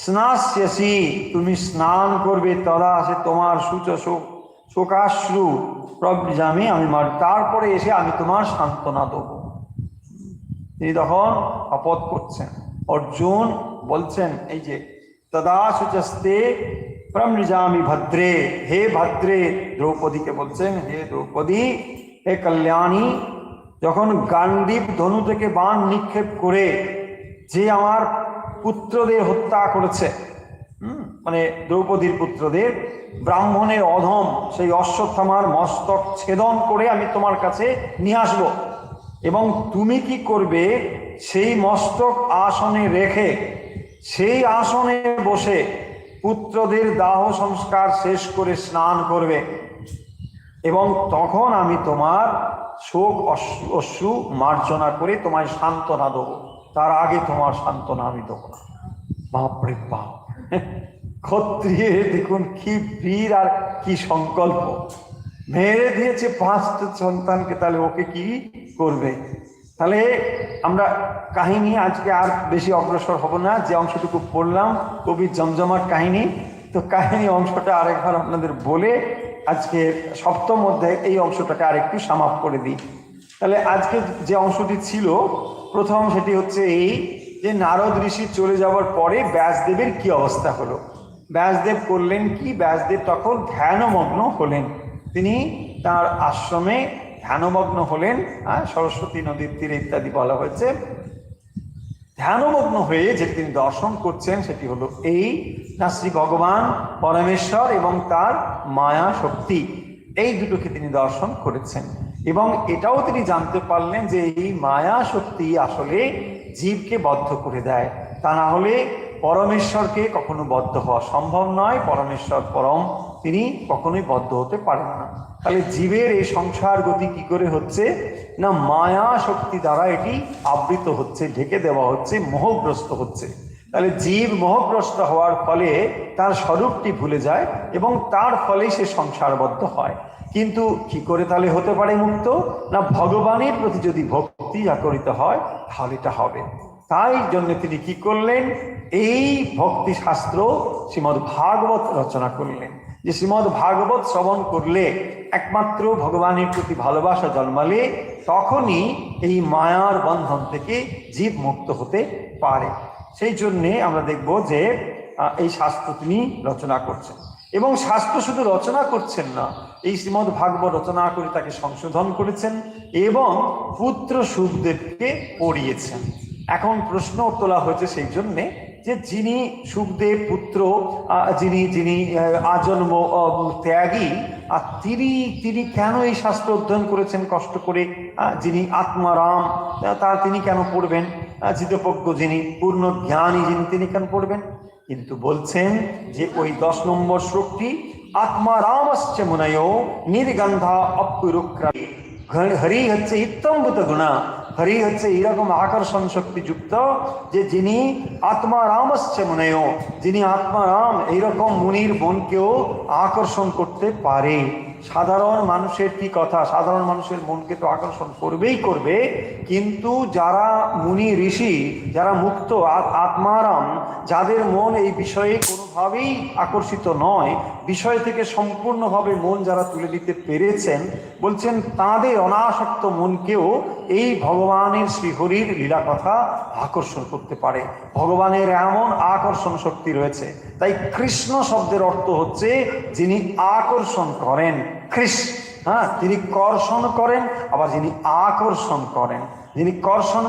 স্নাস্যসি তুমি স্নান করবে, তদা আসে তোমার শোকাশ্রু প্রবৃজামি আমি মার, তারপরে এসে আমি তোমার সান্ত্বনা দেব। তিনি তখন শপথ করছেন, অর্জুন বলছেন এই যে তদা শুচস্তে প্রমৃজামি ভদ্রে, হে ভদ্রে, দ্রৌপদীকে বলছেন, হে দ্রৌপদী, হে কল্যাণী, যখন গান্ডীব ধনু থেকে বাণ নিক্ষেপ করে যে আমার পুত্রদের হত্যা করেছে, মানে দ্রৌপদীর পুত্রদের, ব্রাহ্মণের অধম সেই অশ্বত্থামার মস্তক ছেদন করে আমি তোমার কাছে নিয়ে আসবো, এবং তুমি কি করবে, সেই মস্তক আসনে রেখে সেই আসনে বসে পুত্রদের দাহ সংস্কার শেষ করে স্নান করবে, এবং তখন আমি তোমার শোক অশ্রু মার্জনা করে তোমায় সান্ত্বনা দেবো, তার আগে তোমার সান্ত্বনা আমি দেবো না। বাপরে বাপ, ক্ষত্রিয়ে দেখুন কি বীর আর কি সংকল্প, মেরে দিয়েছে 5টা সন্তানকে, তাহলে ওকে কি করবে। তাহলে আমরা কাহিনী আজকে আর বেশি অগ্রসর হব না, যে অংশটুকু পড়লাম কবির জমজমাট কাহিনী, তো কাহিনী অংশটা আরেকবার আপনাদের বলে আজকে সপ্তম অধ্যায় এই অংশটাকে আরেকটু সামাপ করে দিই। তাহলে আজকে যে অংশটি ছিল প্রথম, সেটি হচ্ছে এই যে নারদ ঋষি চলে যাওয়ার পরে ব্যাসদেবের কি অবস্থা হলো। ব্যাসদেব করলেন কি, ব্যাসদেব তখন ধ্যানমগ্ন হলেন, তিনি তার আশ্রমে ধ্যানমগ্ন হলেন, সরস্বতী নদীর তীরে ইত্যাদি বলা হয়েছে। ধ্যানমগ্ন হয়ে যে তিনি দর্শন করছেন সেটি হলো এই না, শ্রী ভগবান পরমেশ্বর এবং তার মায়া শক্তি, এই দুটোকে তিনি দর্শন করেছেন, এবং এটাও তিনি জানতে পারলেন যে এই মায়া শক্তি আসলে জীবকে বদ্ধ করে দেয়, তা না হলে পরমেশ্বরকে কখনো বদ্ধ হওয়া সম্ভব নয়। পরমেশ্বর পরম, তিনি কখনোই বদ্ধ হতে পারেন না। তাহলে জীবের এই সংসার গতি কি করে হচ্ছে না, মায়া শক্তি দ্বারা এটি আবৃত হচ্ছে, ঢেকে দেওয়া হচ্ছে, মোহগ্রস্ত হচ্ছে। তাহলে জীব মোহগ্রস্ত হওয়ার ফলে তার স্বরূপটি ভুলে যায় এবং তার ফলে সে সংসারবদ্ধ হয়। কিন্তু কি করে তাহলে হতে পারে মুক্ত না, ভগবানের প্রতি যদি ভক্তি আকরিত হয় তাহলে এটা হবে। তাই জন্য তিনি কি করলেন, এই ভক্তি শাস্ত্র শ্রীমদ্ ভাগবত রচনা করলেন, যে শ্রীমদ্ ভাগবত শ্রবণ করলে একমাত্র ভগবানের প্রতি ভালোবাসা জন্মালে তখনই এই মায়ার বন্ধন থেকে জীব মুক্ত হতে পারে। সেই জন্যে আমরা দেখব যে এই শাস্ত্র তিনি রচনা করছেন, এবং শাস্ত্র শুধু রচনা করছেন না, এই শ্রীমদ্ ভাগবত রচনা করে তাকে সংশোধন করেছেন এবং পুত্র সুখদেবকে পড়িয়েছেন। এখন প্রশ্ন তোলা হয়েছে সেই জন্যে যে যিনি সুখদেব পুত্র, যিনি আজন্ম ত্যাগী, আর তিনি কেন এই শাস্ত্র অধ্যয়ন করেছেন কষ্ট করে, যিনি আত্মারাম তিনি কেন পড়বেন, জিতপজ্ঞ যিনি পূর্ণ জ্ঞানী যিনি তিনি কেন পড়বেন। কিন্তু বলছেন যে ওই 10 নম্বর শ্লোকটি, আত্মারামশ্চ মুনয় নির্গন্ধা অপুরুক্রা, হরি হচ্ছে ইত্যম্ভূত গুণা, হরি হচ্ছে এইরকম আকর্ষণ শক্তি যুক্ত যে যিনি আত্মারামশ্চ মুনয়, যিনি আত্মারাম, এইরকম মুনির মনকেও আকর্ষণ করতে পারে। সাধারণ মানুষের কি কথা, সাধারণ মানুষের মনকে তো আকর্ষণ করবেই করবে, কিন্তু যারা মুনি ঋষি, যারা মুক্ত আত্মারাম, যাদের মন এই বিষয়ে কোনোভাবেই আকর্ষিত নয়, বিষয় থেকে সম্পূর্ণভাবে মন যারা তুলে দিতে পেরেছেন, বলছেন তাদের অনাসক্ত মনকেও এই ভগবানের শ্রীহরির লীলা কথা আকর্ষণ করতে পারে। ভগবানের এমন আকর্ষণ শক্তি রয়েছে। তাই কৃষ্ণ শব্দের অর্থ হচ্ছে যিনি আকর্ষণ করেন, কৃষ্ণ, তিনি কর্ষণ করেন, আবার যিনি আকর্ষণ করেন। যিনি কর্ষণ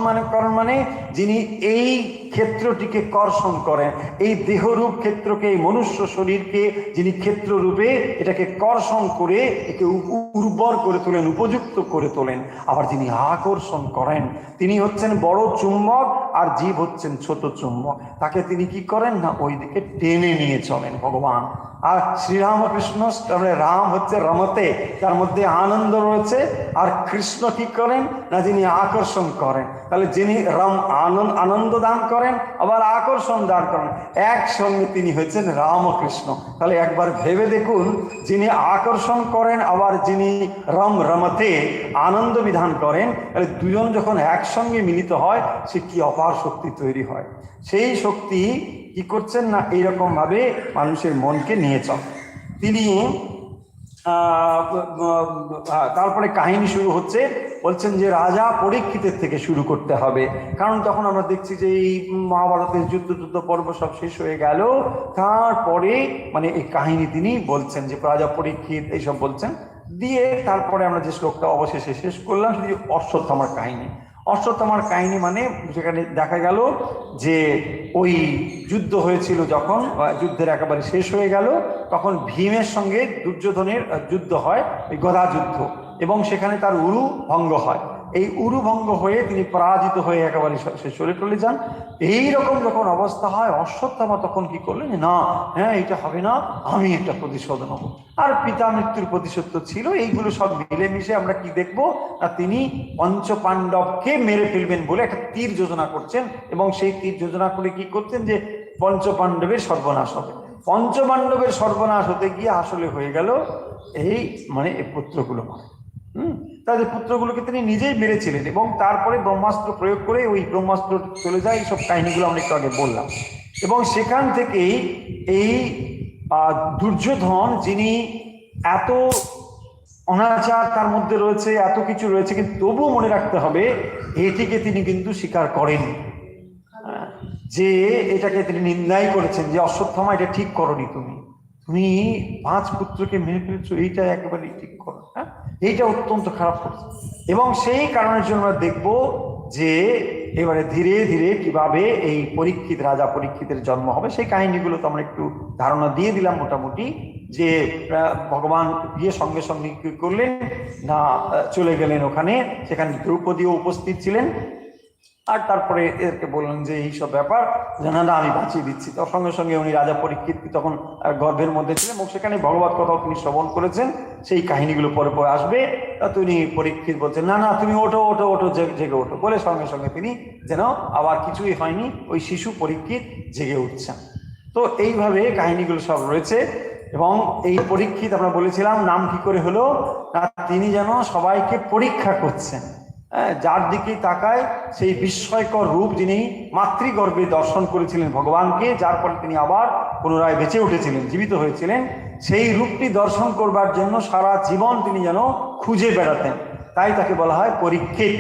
মানে যিনি এই ক্ষেত্রটিকে কর্ষণ করেন, এই দেহরূপ ক্ষেত্রকে, এই মনুষ্য শরীরকে যিনি ক্ষেত্ররূপে এটাকে কর্ষণ করে একে উর্বর করে তোলেন, উপযুক্ত করে তোলেন। আবার যিনি আকর্ষণ করেন তিনি হচ্ছেন বড় চুম্বক, আর জীব হচ্ছেন ছোট চুম্বক। তাকে তিনি কি করেন না, ওই দিকে টেনে নিয়ে চলেন ভগবান। আর শ্রীরামকৃষ্ণ, রাম হচ্ছে রমতে, তার মধ্যে আনন্দ রয়েছে, আর কৃষ্ণ কি করেন না, যিনি আকর্ষণ করেন। তাহলে যিনি আনন্দ দান করেন আবার আকর্ষণ দান করেন, একসঙ্গে তিনি হচ্ছেন রামকৃষ্ণ। তাহলে একবার ভেবে দেখুন, যিনি আকর্ষণ করেন আবার যিনি রমতে আনন্দ বিধান করেন, তাহলে দুজন যখন একসঙ্গে মিলিত হয় সে কি অপার শক্তি তৈরি হয়। সেই শক্তি কি করছেন না, এইরকম ভাবে মানুষের মনকে নিয়ে চলেন। তিনি তারপরে কাহিনী শুরু হচ্ছে, বলছেন যে রাজা পরীক্ষিতের থেকে শুরু করতে হবে, কারণ তখন আমরা দেখছি যে এই মহাভারতের যুদ্ধ পর্ব সব শেষ হয়ে গেল। তারপরে মানে এই কাহিনী তিনি বলছেন যে রাজা পরীক্ষিত এইসব বলছেন দিয়ে তারপরে আমরা যে শ্লোকটা অবশেষে শেষ করলাম সেটি অশ্বত্থামার কাহিনী। অশ্বত্থামার কাহিনী মানে সেখানে দেখা গেল যে ওই যুদ্ধ হয়েছিল, যখন যুদ্ধের একেবারে শেষ হয়ে গেল তখন ভীমের সঙ্গে দুর্যোধনের যুদ্ধ হয়, ওই গদা যুদ্ধ, এবং সেখানে তার উরু ভঙ্গ হয়। এই উরু ভঙ্গ হয়ে তিনি পরাজিত হয়ে একেবারে সে চলে যান। এইরকম যখন অবস্থা হয়, অশ্বত্থামা তখন কি করলেন, না হ্যাঁ এটা হবে না, আমি একটা প্রতিশোধ নেব। আর পিতা মৃত্যুর প্রতিশোধ তো ছিল। এইগুলো সব মিলেমিশে আমরা কি দেখবো, তিনি পঞ্চপাণ্ডবকে মেরে ফেলবেন বলে একটা তীর যোজনা করছেন, এবং সেই তীর যোজনা করে কি করছেন যে পঞ্চপাণ্ডবের সর্বনাশ হবে। পঞ্চপাণ্ডবের সর্বনাশ হতে গিয়ে আসলে হয়ে গেল এই মানে এই পুত্রগুলো মারে। তাদের পুত্রগুলোকে তিনি নিজেই মেরেছিলেন, এবং তারপরে ব্রহ্মাস্ত্র প্রয়োগ করে ওই ব্রহ্মাস্ত্র চলে যায়। এইসব কাহিনীগুলো আমরা একটু আগে বললাম। এবং সেখান থেকেই এই দুর্যোধন, যিনি এত অনাচার তার মধ্যে রয়েছে, এত কিছু রয়েছে, কিন্তু তবুও মনে রাখতে হবে এটিকে তিনি কিন্তু স্বীকার করেন, যে এটাকে তিনি নিন্দাই করেছেন যে অশ্বত্থামা এটা ঠিক করনি, তুমি 5 পুত্রকে মেরে ফেলেছো, এইটা একেবারে ঠিক করো, হ্যাঁ এইটা অত্যন্ত খারাপ করছে। এবং সেই কারণের জন্য আমরা দেখবো যে এবারে ধীরে ধীরে কিভাবে এই পরীক্ষিত, রাজা পরীক্ষিতের জন্ম হবে, সেই কাহিনীগুলো তো আমরা একটু ধারণা দিয়ে দিলাম মোটামুটি। যে ভগবান গিয়ে সঙ্গে সঙ্গে কি করলেন না, চলে গেলেন ওখানে, সেখানে দ্রৌপদীও উপস্থিত ছিলেন। আর তারপরে এদেরকে বললেন যে এইসব ব্যাপার, না না আমি বাঁচিয়ে দিচ্ছি। তো সঙ্গে সঙ্গে উনি রাজা পরীক্ষিত তখন গর্ভের মধ্যে ছিলেন, এবং সেখানে ভগবত কথাও তিনি শ্রবণ করেছেন। সেই কাহিনীগুলো পরে পরে আসবে। তিনি পরীক্ষিত বলছেন, না না তুমি ওঠো ওঠো ওঠো, জেগে ওঠো বলে সঙ্গে সঙ্গে তিনি যেন আবার কিছুই হয়নি, ওই শিশু পরীক্ষিত জেগে উঠছেন। তো এইভাবে কাহিনীগুলো সব রয়েছে। এবং এই পরীক্ষিত আমরা বলেছিলাম নাম কি করে হলো, না তিনি যেন সবাইকে পরীক্ষা করছেন, যার দিকে তাকায় সেই বিস্ময়কর রূপ, যিনি মাতৃগর্ভে দর্শন করেছিলেন ভগবানকে, যার ফলে তিনি আবার পুনরায় বেঁচে উঠেছিলেন, জীবিত হয়েছিলেন। সেই রূপটি দর্শন করবার জন্য সারা জীবন তিনি যেন খুঁজে বেড়াতেন, তাই তাকে বলা হয় পরীক্ষিত।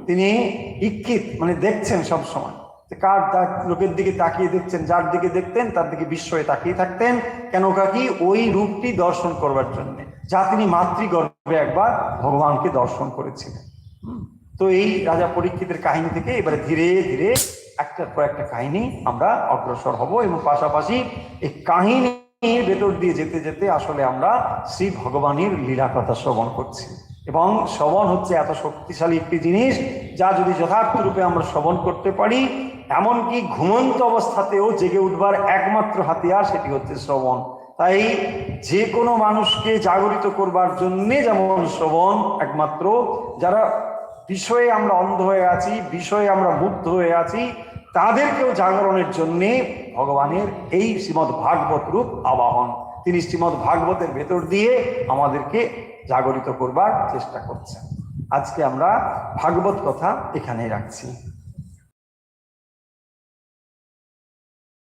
তিনি ইক্ষিত মানে দেখছেন সব সময়, কার লোকের দিকে তাকিয়ে দেখছেন, যার দিকে দেখতেন তার দিকে বিস্ময়ে তাকিয়ে থাকতেন। কেন কাকি, ওই রূপটি দর্শন করবার জন্য, যা তিনি মাতৃগর্ভে একবার ভগবানকে দর্শন করেছিলেন। তো এই রাজা পরীক্ষিতের কাহিনী থেকে এবারে ধীরে ধীরে একটার পর একটা কাহিনী আমরা অগ্রসর হব, এবং পাশাপাশি এই কাহিনীর ভেতর দিয়ে যেতে যেতে আসলে আমরা শ্রী ভগবানের লীলা কথা শ্রবণ করছি। এবং শ্রবণ হচ্ছে এত শক্তিশালী একটি জিনিস, যা যদি যথার্থ রূপে আমরা শ্রবণ করতে পারি, এমনকি ঘুমন্ত অবস্থাতেও জেগে উঠবার একমাত্র হাতিয়ার সেটি হচ্ছে শ্রবণ। তাই যে কোনো মানুষকে জাগরিত করবার জন্যে যেমন শ্রবণ একমাত্র, যারা বিষয়ে আমরা অন্ধ হয়ে আছি, বিষয়ে আমরা মুগ্ধ হয়ে আছি, তাদেরকেও জাগরণের জন্যে ভগবানের এই শ্রীমদ্ ভাগবত রূপ আবাহন। তিনি শ্রীমদ্ ভাগবতের ভেতর দিয়ে আমাদেরকে জাগরিত করবার চেষ্টা করছেন। আজকে আমরা ভাগবত কথা এখানেই রাখছি।